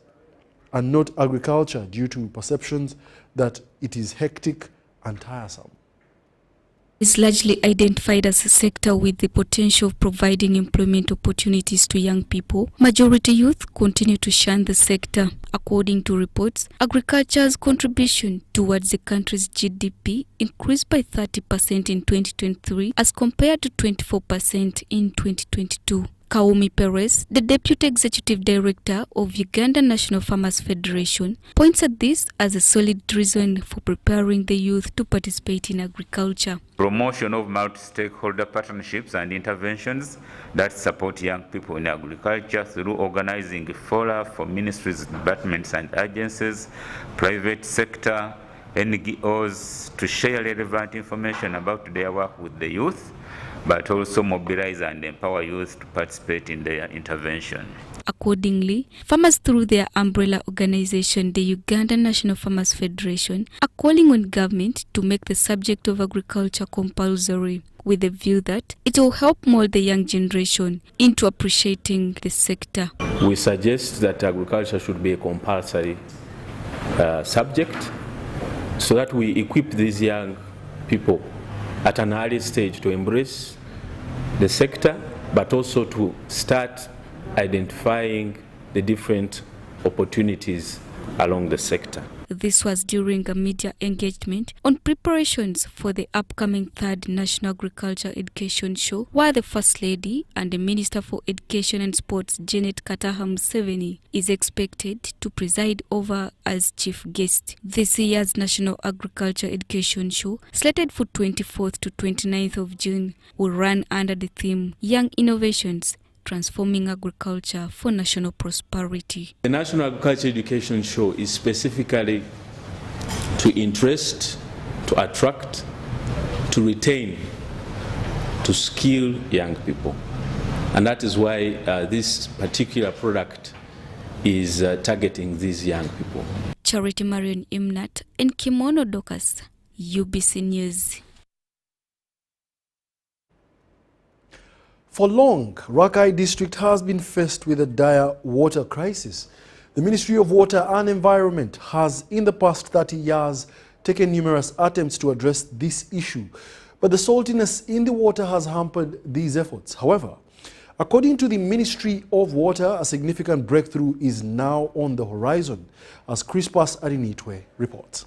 and not agriculture due to perceptions that it is hectic and tiresome. Is largely identified as a sector with the potential of providing employment opportunities to young people. Majority youth continue to shun the sector. According to reports, agriculture's contribution towards the country's GDP increased by 30% in 2023 as compared to 24% in 2022. Kaumi Perez, the Deputy Executive Director of Ugandan National Farmers Federation, points at this as a solid reason for preparing the youth to participate in agriculture. Promotion of multi-stakeholder partnerships and interventions that support young people in agriculture through organizing fora for ministries, departments and agencies, private sector, NGOs to share relevant information about their work with the youth, but also mobilize and empower youth to participate in their intervention. Accordingly, farmers through their umbrella organization, the Ugandan National Farmers Federation, are calling on government to make the subject of agriculture compulsory, with the view that it will help mold the young generation into appreciating the sector. We suggest that agriculture should be a compulsory subject so that we equip these young people at an early stage to embrace the sector, but also to start identifying the different opportunities along the sector. This was during a media engagement on preparations for the upcoming 3rd National Agriculture Education Show, where the First Lady and the Minister for Education and Sports, Janet Kataha Museveni, is expected to preside over as chief guest. This year's National Agriculture Education Show, slated for 24th to 29th of June, will run under the theme Young Innovations, Transforming Agriculture for National Prosperity. The National Agriculture Education Show is specifically to interest, to attract, to retain, to skill young people. And that is why this particular product is targeting these young people. Charity Marion Imnat and Kimono Dokas, UBC News. For long, Rakai district has been faced with a dire water crisis. The Ministry of Water and Environment has, in the past 30 years, taken numerous attempts to address this issue, but the saltiness in the water has hampered these efforts. However, according to the Ministry of Water, a significant breakthrough is now on the horizon, as Crispas Arinitwe reports.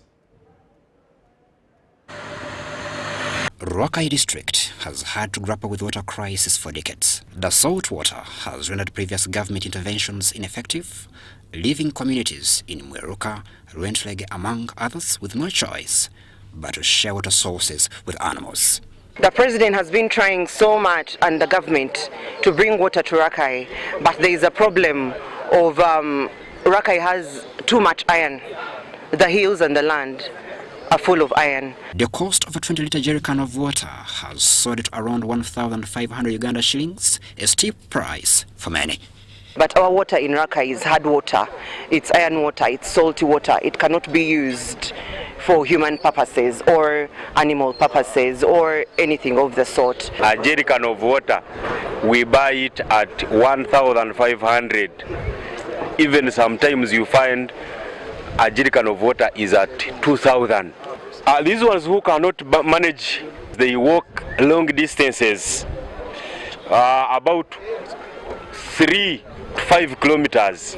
Rakai district has had to grapple with water crisis for decades. The salt water has rendered previous government interventions ineffective, leaving communities in Mweruka, Rwentulege, among others, with no choice but to share water sources with animals. The president has been trying so much and the government to bring water to Rakai, but there is a problem of Rakai has too much iron. The hills and the land are full of iron. The cost of a 20-litre jerrycan of water has soared to around 1,500 Uganda shillings, a steep price for many. But our water in Rakai is hard water. It's iron water, it's salty water. It cannot be used for human purposes or animal purposes or anything of the sort. A jerrycan of water, we buy it at 1,500. Even sometimes you find a jerrycan of water is at 2,000. These ones who cannot manage, they walk long distances, about 3 to 5 kilometers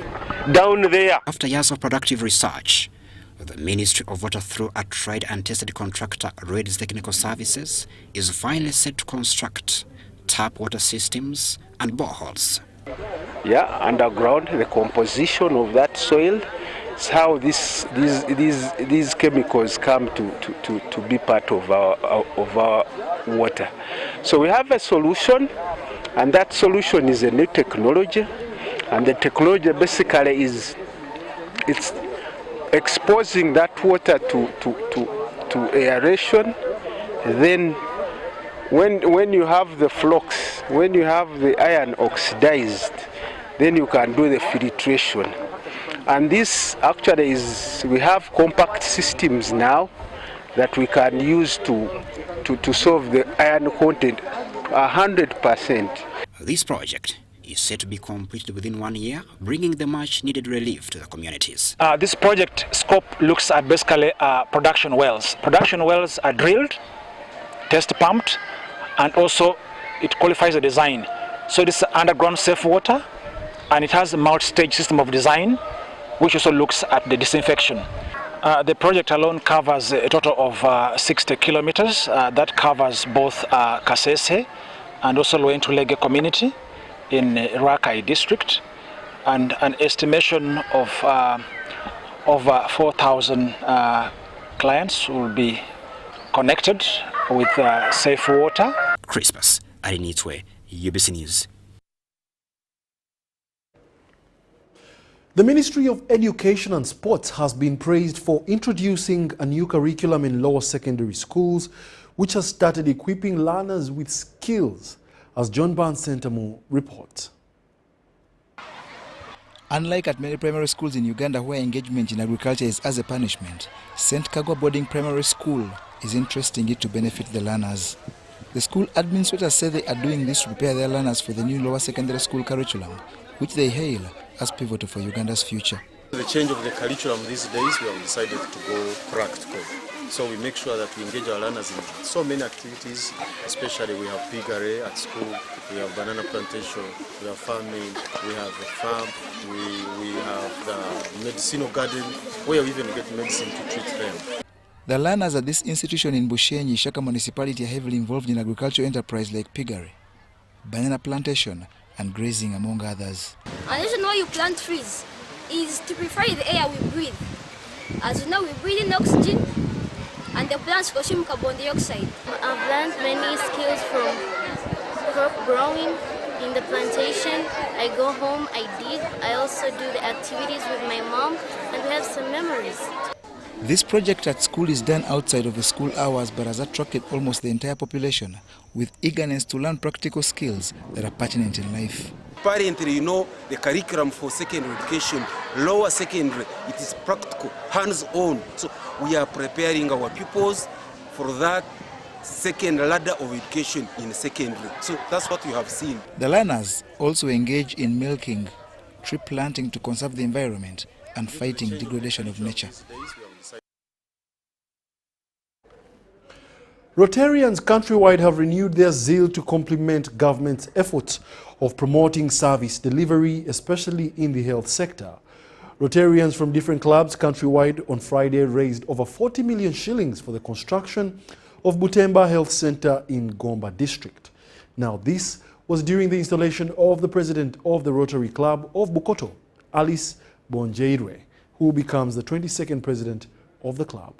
down there. After years of productive research, the Ministry of Water, through a tried and tested contractor, Reds Technical Services, is finally set to construct tap water systems and boreholes. Yeah, underground, the composition of that soil is how these chemicals come to be part of our water. So we have a solution, and that solution is a new technology, and the technology basically is it's exposing that water to aeration. Then when you have the flux, when you have the iron oxidized, then you can do the filtration. And this actually is, we have compact systems now that we can use to solve the iron content 100%. This project is set to be completed within 1 year, bringing the much needed relief to the communities. This project scope looks at basically production wells. Production wells are drilled, test pumped, and also it qualifies the design. So this is underground safe water, and it has a multi-stage system of design, which also looks at the disinfection. The project alone covers a total of 60 kilometers. That covers both Kasese and also Lwentu-Lege community in Rakai district, and an estimation of over 4,000 clients will be connected with safe water. Crispus Arinitwe, UBC News. The Ministry of Education and Sports has been praised for introducing a new curriculum in lower secondary schools, which has started equipping learners with skills, as John Barnes Sentamu reports. Unlike at many primary schools in Uganda where engagement in agriculture is as a punishment, St. Kagwa Boarding Primary School is interesting it to benefit the learners. The school administrators say they are doing this to prepare their learners for the new lower secondary school curriculum, which they hail as pivotal for Uganda's future. The change of the curriculum these days, we have decided to go practical. So we make sure that we engage our learners in so many activities, especially we have piggery at school, we have banana plantation, we have farming, we have a farm, we have the medicinal garden, where we even get medicine to treat them. The learners at this institution in Bushenyi, Shaka municipality, are heavily involved in agricultural enterprise like piggery, banana plantation, and grazing, among others. And the reason why you plant trees is to purify the air we breathe. As you know, we breathe in oxygen, and the plants consume carbon dioxide. I've learned many skills from crop growing in the plantation. I go home, I dig, I also do the activities with my mom, and we have some memories. This project at school is done outside of the school hours but has attracted almost the entire population with eagerness to learn practical skills that are pertinent in life. Apparently, you know, the curriculum for secondary education, lower secondary, it is practical, hands-on. So we are preparing our pupils for that second ladder of education in secondary. So that's what you have seen. The learners also engage in milking, tree planting to conserve the environment, and fighting degradation of nature. Rotarians countrywide have renewed their zeal to complement government's efforts of promoting service delivery, especially in the health sector. Rotarians from different clubs countrywide on Friday raised over 40 million shillings for the construction of Butemba Health Center in Gomba district. Now this was during the installation of the president of the Rotary Club of Bukoto, Alice Bonjeirwe, who becomes the 22nd president of the club.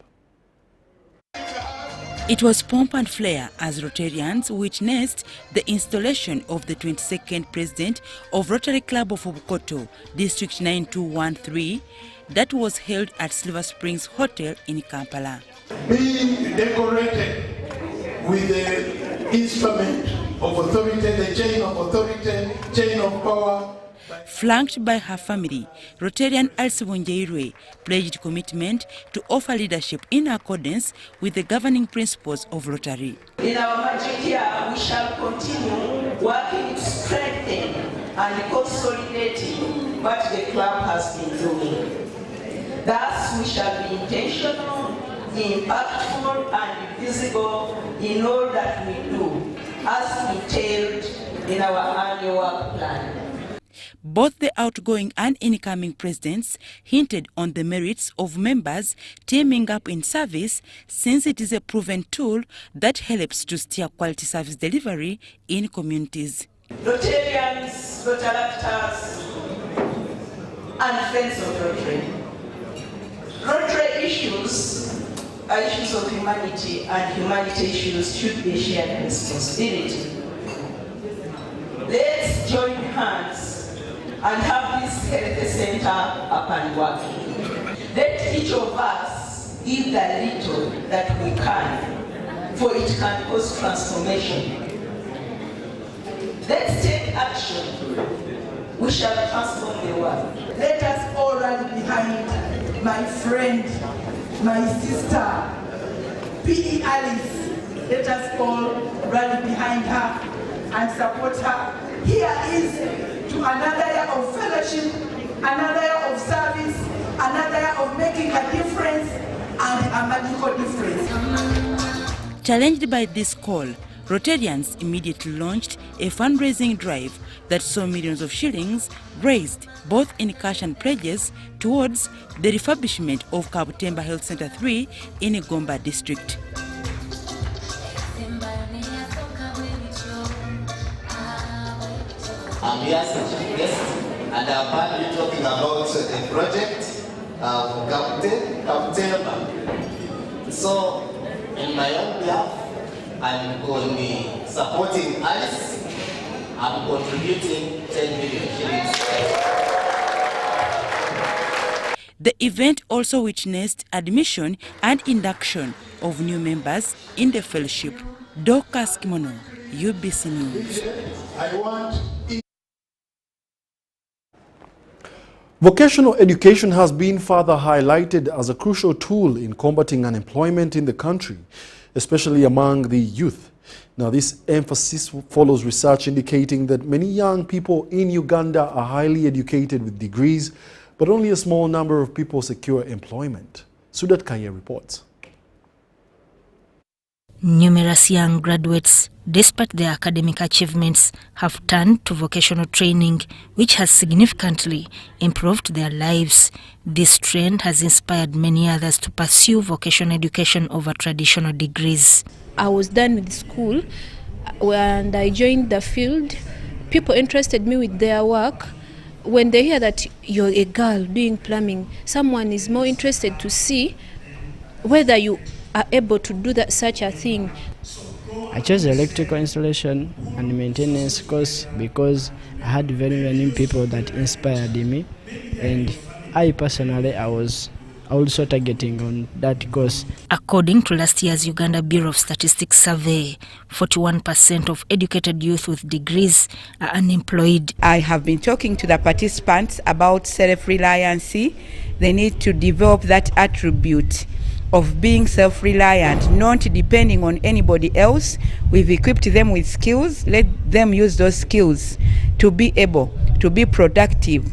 It was pomp and flair as Rotarians witnessed the installation of the 22nd president of Rotary Club of Bukoto, District 9213, that was held at Silver Springs Hotel in Kampala. Being decorated with the instrument of authority, the chain of authority, chain of power. Flanked by her family, Rotarian Alice Bonjeirwe pledged commitment to offer leadership in accordance with the governing principles of Rotary. In our magic year, we shall continue working to strengthen and consolidating what the club has been doing. Thus, we shall be intentional, impactful, and visible in all that we do, as detailed in our annual work plan. Both the outgoing and incoming presidents hinted on the merits of members teaming up in service, since it is a proven tool that helps to steer quality service delivery in communities. Rotarians, Rotaractors, and friends of Rotary. Rotary issues are issues of humanity, and humanity issues should be a shared responsibility. Let's join hands and have this health center up and working. Let each of us give the little that we can, for it can cause transformation. Let's take action. We shall transform the world. Let us all rally behind my friend, my sister, P.E. Alice. Let us all rally behind her and support her. Here is to another year of fellowship, another year of service, another year of making a difference, and a magical difference. Challenged by this call, Rotarians immediately launched a fundraising drive that saw millions of shillings raised, both in cash and pledges, towards the refurbishment of Kabutemba Health Center 3 in Gomba district. I'm here as a chief guest, and I've heard you talking about a project of Kabutemba. So, in my own behalf, I'm going to be supporting Alice. I'm contributing 10 million shillings. The event also witnessed admission and induction of new members in the fellowship. Dorcas Kimono, UBC News. Vocational education has been further highlighted as a crucial tool in combating unemployment in the country, especially among the youth. Now, this emphasis follows research indicating that many young people in Uganda are highly educated with degrees, but only a small number of people secure employment. Sudat Kaya reports. Numerous young graduates, despite their academic achievements, have turned to vocational training, which has significantly improved their lives. This trend has inspired many others to pursue vocational education over traditional degrees. I was done with school and I joined the field. People interested me with their work. When they hear that you're a girl doing plumbing, someone is more interested to see whether you are able to do that such a thing. I chose electrical installation and maintenance course because I had very many people that inspired me, and I personally I was also targeting on that course. According to last year's Uganda Bureau of Statistics survey, 41% of educated youth with degrees are unemployed. I have been talking to the participants about self-reliancy. They need to develop that attribute of being self-reliant, not depending on anybody else. We've equipped them with skills. Let them use those skills to be able to be productive.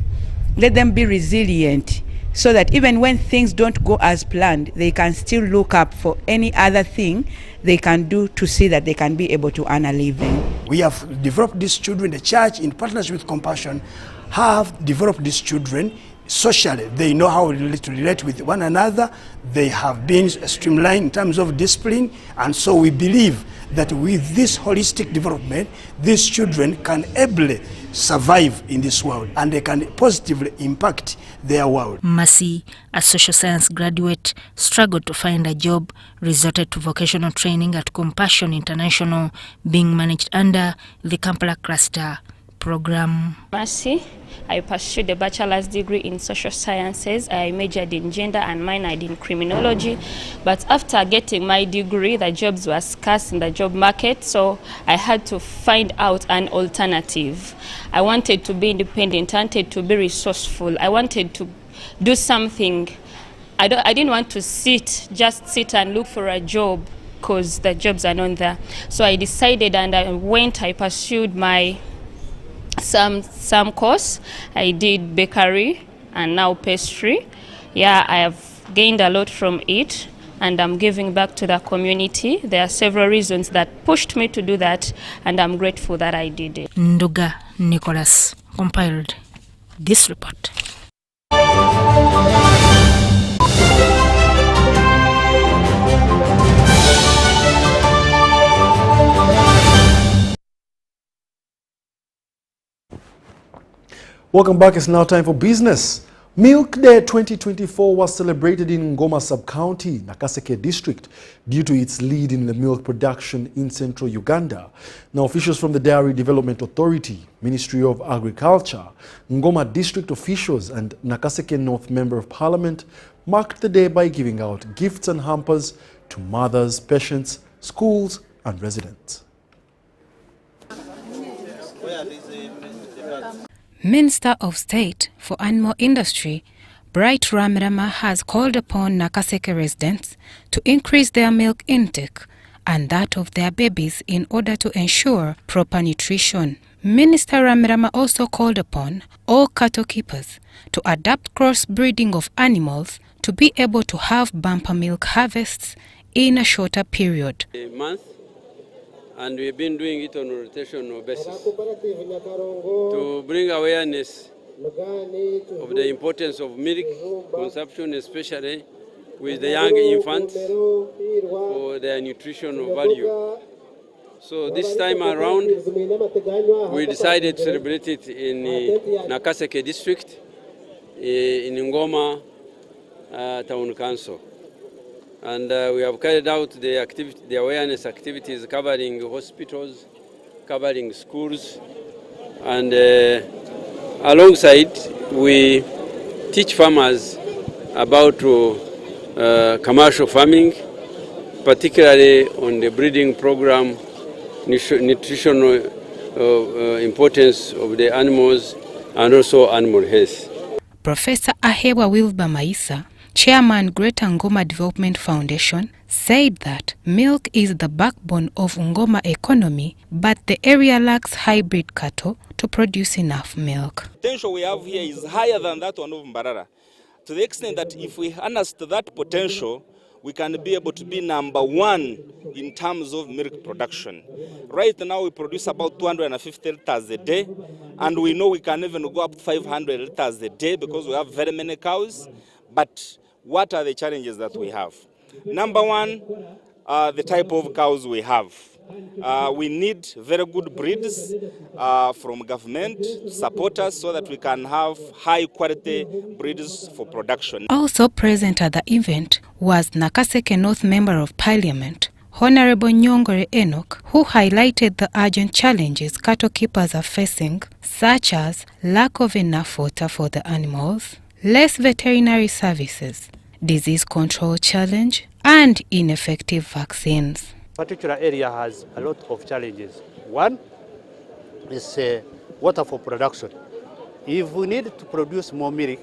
Let them be resilient, so that even when things don't go as planned, they can still look up for any other thing they can do to see that they can be able to earn a living. We have developed these children. The church, in partnership with Compassion, have developed these children socially. They know how to relate with one another. They have been streamlined in terms of discipline, and so we believe that with this holistic development, these children can ably survive in this world and they can positively impact their world. Mercy, a social science graduate, struggled to find a job, resorted to vocational training at Compassion International, being managed under the Kampala Cluster program. Mercy, I pursued a bachelor's degree in social sciences. I majored in gender and minored in criminology. But after getting my degree, the jobs were scarce in the job market, so I had to find out an alternative. I wanted to be independent, I wanted to be resourceful, I wanted to do something. I didn't want to just sit and look for a job because the jobs are not there. So I decided and I pursued my some course. I did bakery and now pastry. Yeah, I have gained a lot from it, and I'm giving back to the community. There are several reasons that pushed me to do that, and I'm grateful that I did it. Nduga Nicholas compiled this report. Welcome back. It's now time for business. Milk Day 2024 was celebrated in Ngoma Sub-County, Nakaseke District, due to its lead in the milk production in central Uganda. Now, officials from the Dairy Development Authority, Ministry of Agriculture, Ngoma District officials and Nakaseke North Member of Parliament marked the day by giving out gifts and hampers to mothers, patients, schools and residents. Minister of State for Animal Industry, Bright Ramirama, has called upon Nakaseke residents to increase their milk intake and that of their babies in order to ensure proper nutrition. Minister Ramirama also called upon all cattle keepers to adapt cross-breeding of animals to be able to have bumper milk harvests in a shorter period. And we've been doing it on a rotational basis to bring awareness of the importance of milk consumption, especially with the young infants, for their nutritional value. So this time around, we decided to celebrate it in Nakaseke District, in Ngoma Town Council. And we have carried out the awareness activities covering hospitals, covering schools, and alongside we teach farmers about commercial farming, particularly on the breeding program, nutritional importance of the animals, and also animal health. Professor Ahewa Wilbur Maisa, Chairman Greater Ngoma Development Foundation, said that milk is the backbone of Ngoma economy, but the area lacks hybrid cattle to produce enough milk. The potential we have here is higher than that one of Mbarara, to the extent that if we harness that potential, we can be able to be #1 in terms of milk production. Right now we produce about 250 liters a day, and we know we can even go up to 500 liters a day because we have very many cows. But what are the challenges that we have? #1, the type of cows we have. We need very good breeds from government to support us so that we can have high quality breeds for production. Also present at the event was Nakaseke North Member of Parliament, Honorable Nyongore Enoch, who highlighted the urgent challenges cattle keepers are facing, such as lack of enough water for the animals, less veterinary services, disease control challenge, and ineffective vaccines. Particular area has a lot of challenges. One is water for production. If we need to produce more milk,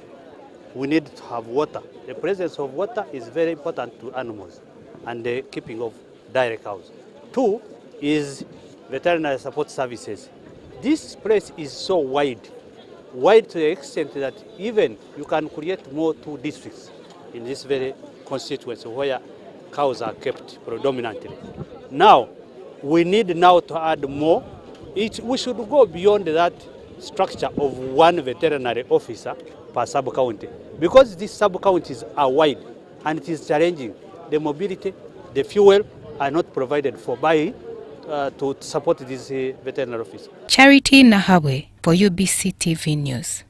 we need to have water. The presence of water is very important to animals and the keeping of dairy cows. 2 is veterinary support services. This place is so wide to the extent that even you can create more 2 districts in this very constituency where cows are kept predominantly. Now, we need now to add more. We should go beyond that structure of 1 veterinary officer per sub-county, because these sub-counties are wide and it is challenging. The mobility, the fuel are not provided for to support this veterinary officer. Charity Nahawe for UBC TV News.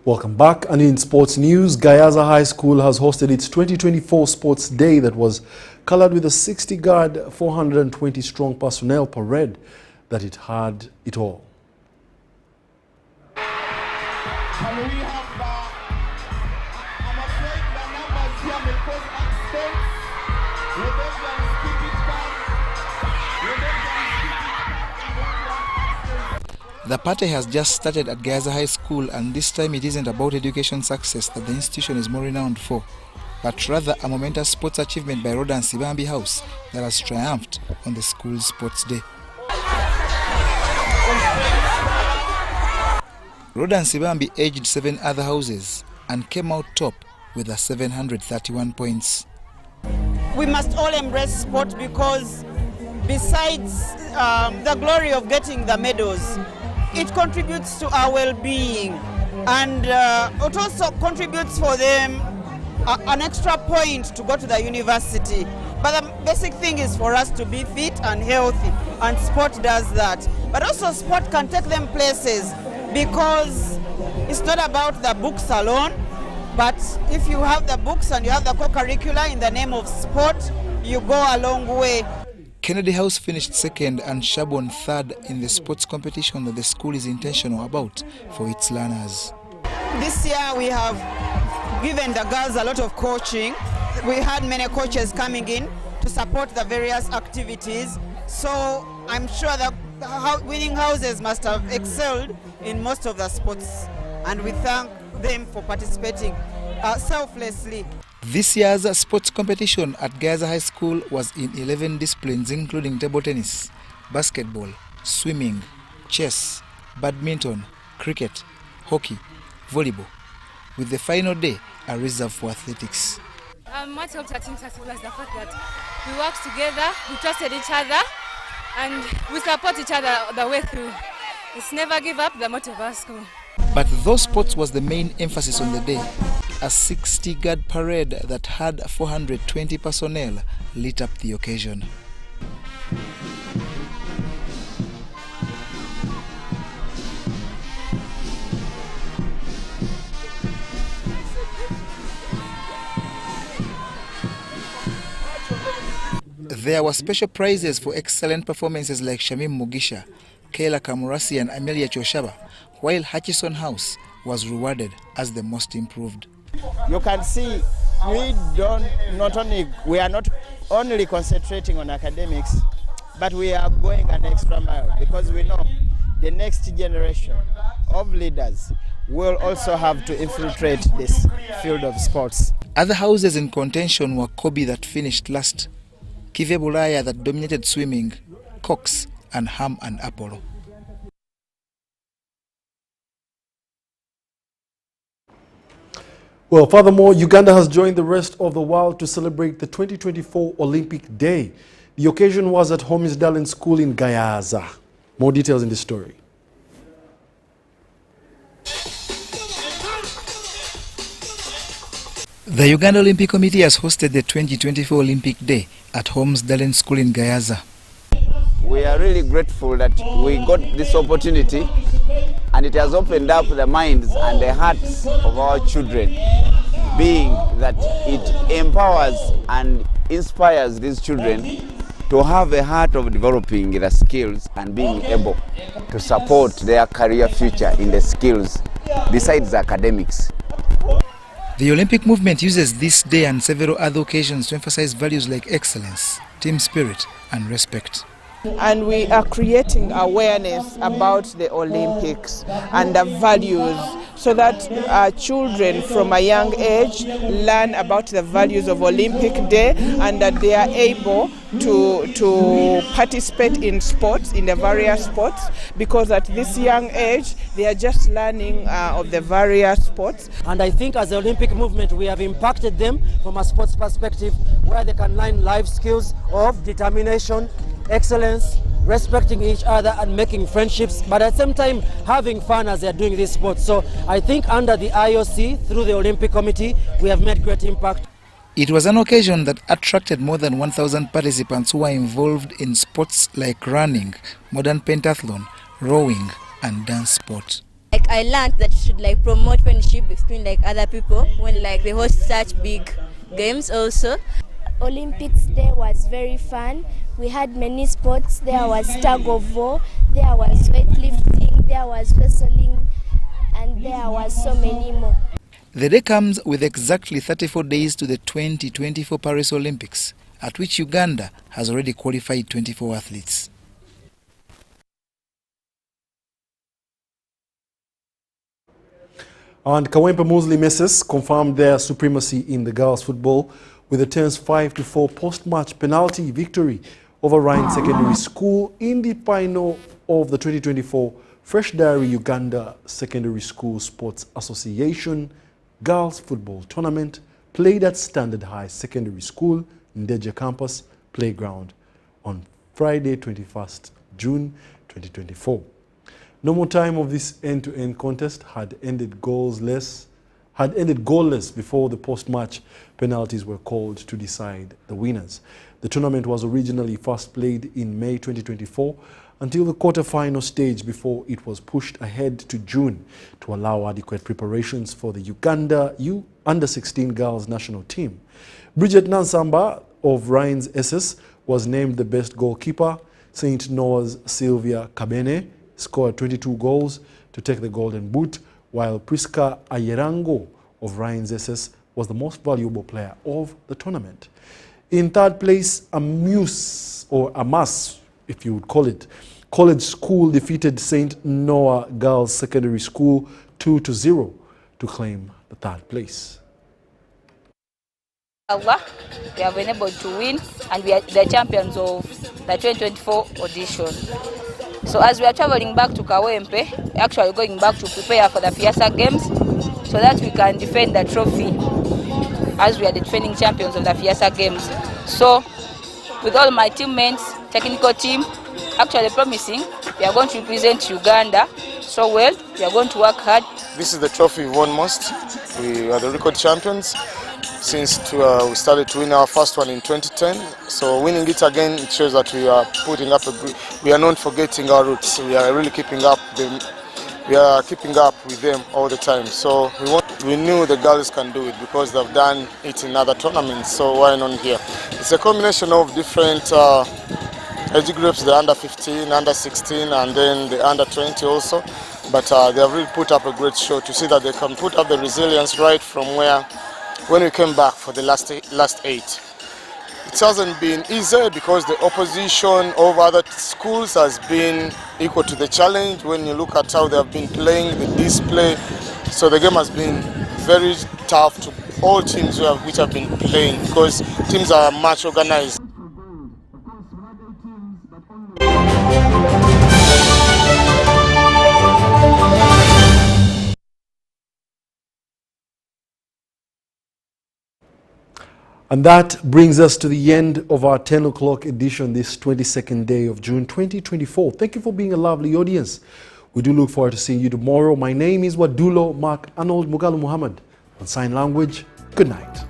Welcome back. And in sports news, Gayaza High School has hosted its 2024 Sports Day that was colored with a 60-guard, 420-strong personnel parade that it had it all. The party has just started at Gayaza High School, and this time it isn't about education success that the institution is more renowned for, but rather a momentous sports achievement by Rodan Sibambi House that has triumphed on the school's sports day. Rodan Sibambi edged 7 other houses and came out top with 731 points. We must all embrace sport because besides the glory of getting the medals, it contributes to our well-being, and it also contributes for them an extra point to go to the university. But the basic thing is for us to be fit and healthy, and sport does that. But also sport can take them places, because it's not about the books alone, but if you have the books and you have the co-curricular in the name of sport, you go a long way. Kennedy House finished second and Shabon third in the sports competition that the school is intentional about for its learners. This year we have given the girls a lot of coaching. We had many coaches coming in to support the various activities. So I'm sure that winning houses must have excelled in most of the sports, and we thank them for participating selflessly. This year's sports competition at Gayaza High School was in 11 disciplines, including table tennis, basketball, swimming, chess, badminton, cricket, hockey, volleyball, with the final day a reserve for athletics. What helped our team successful is the fact that we worked together, we trusted each other, and we support each other the way through. It's never give up, the motto of our school. But though sports was the main emphasis on the day, a 60-guard parade that had 420 personnel lit up the occasion. There were special prizes for excellent performances like Shamim Mugisha, Kayla Kamurasi and Amelia Choshaba, while Hutchison House was rewarded as the most improved. You can see we are not only concentrating on academics, but we are going an extra mile, because we know the next generation of leaders will also have to infiltrate this field of sports. Other houses in contention were Kobe that finished last, Kive Bulaya that dominated swimming, Cox and Ham and Apollo. Well, furthermore, Uganda has joined the rest of the world to celebrate the 2024 Olympic Day. The occasion was at Holmes Dallin School in Gayaza. More details in this story. The Uganda Olympic Committee has hosted the 2024 Olympic Day at Holmes Dallin School in Gayaza. We are really grateful that we got this opportunity, and it has opened up the minds and the hearts of our children, being that it empowers and inspires these children to have a heart of developing the skills and being able to support their career future in the skills besides academics. The Olympic movement uses this day and several other occasions to emphasize values like excellence, team spirit, and respect. And we are creating awareness about the Olympics and the values, so that children from a young age learn about the values of Olympic Day, and that they are able to participate in sports, in the various sports, because at this young age they are just learning of the various sports. And I think as the Olympic movement we have impacted them from a sports perspective, where they can learn life skills of determination, excellence, respecting each other and making friendships, but at the same time having fun as they are doing this sport. So I think under the IOC, through the Olympic Committee, we have made great impact. It was an occasion that attracted more than 1,000 participants who were involved in sports like running, modern pentathlon, rowing and dance sport. Like I learned that you should like promote friendship between like other people when like they host such big games also. Olympics Day was very fun. We had many sports. There was tug of war, there was weightlifting, there was wrestling, and there was so many more. The day comes with exactly 34 days to the 2024 Paris Olympics, at which Uganda has already qualified 24 athletes. And Kawempe Muslim SS confirmed their supremacy in the girls' football with the Turns 5-4 post-match penalty victory over Rhine Secondary School in the final of the 2024 Fresh Diary Uganda Secondary School Sports Association Girls Football Tournament played at Standard High Secondary School in Ndeje Campus Playground on Friday, 21st June 2024. Normal time of this end-to-end contest had ended goalless before the post-match penalties were called to decide the winners. The tournament was originally first played in May 2024 until the quarter-final stage before it was pushed ahead to June to allow adequate preparations for the Uganda U-under-16 girls national team. Bridget Nansamba of Rhine's SS was named the best goalkeeper. St. Noah's Sylvia Kabene scored 22 goals to take the Golden Boot, while Priska Ayerango of Rhine's SS was the most valuable player of the tournament. In third place, Amas, if you would call it, College School defeated St. Noah Girls Secondary School 2-0 to claim the third place. We have been able to win, and we are the champions of the 2024 audition. So as we are traveling back to Kawempe, actually going back to prepare for the Fiasa Games so that we can defend the trophy as we are the defending champions of the Fiasa Games. So with all my teammates, technical team, actually promising we are going to represent Uganda so well. We are going to work hard. This is the trophy we won most. We are the record champions since we started to win our first one in 2010. So winning it again, it shows that we are putting up we are not forgetting our roots. We are really keeping up with them all the time. So we knew the girls can do it because they've done it in other tournaments. So why not here? It's a combination of different age groups, the under 15, under 16, and then the under 20 also. But they have really put up a great show to see that they can put up the resilience right from when we came back for the last 8. It hasn't been easy because the opposition of other schools has been equal to the challenge when you look at how they have been playing, the display. So the game has been very tough to all teams which have been playing because teams are much organized. And that brings us to the end of our 10 o'clock edition this 22nd day of June 2024. Thank you for being a lovely audience. We do look forward to seeing you tomorrow. My name is Wadulo Mark Arnold Mugalu Muhammad. On sign language, good night.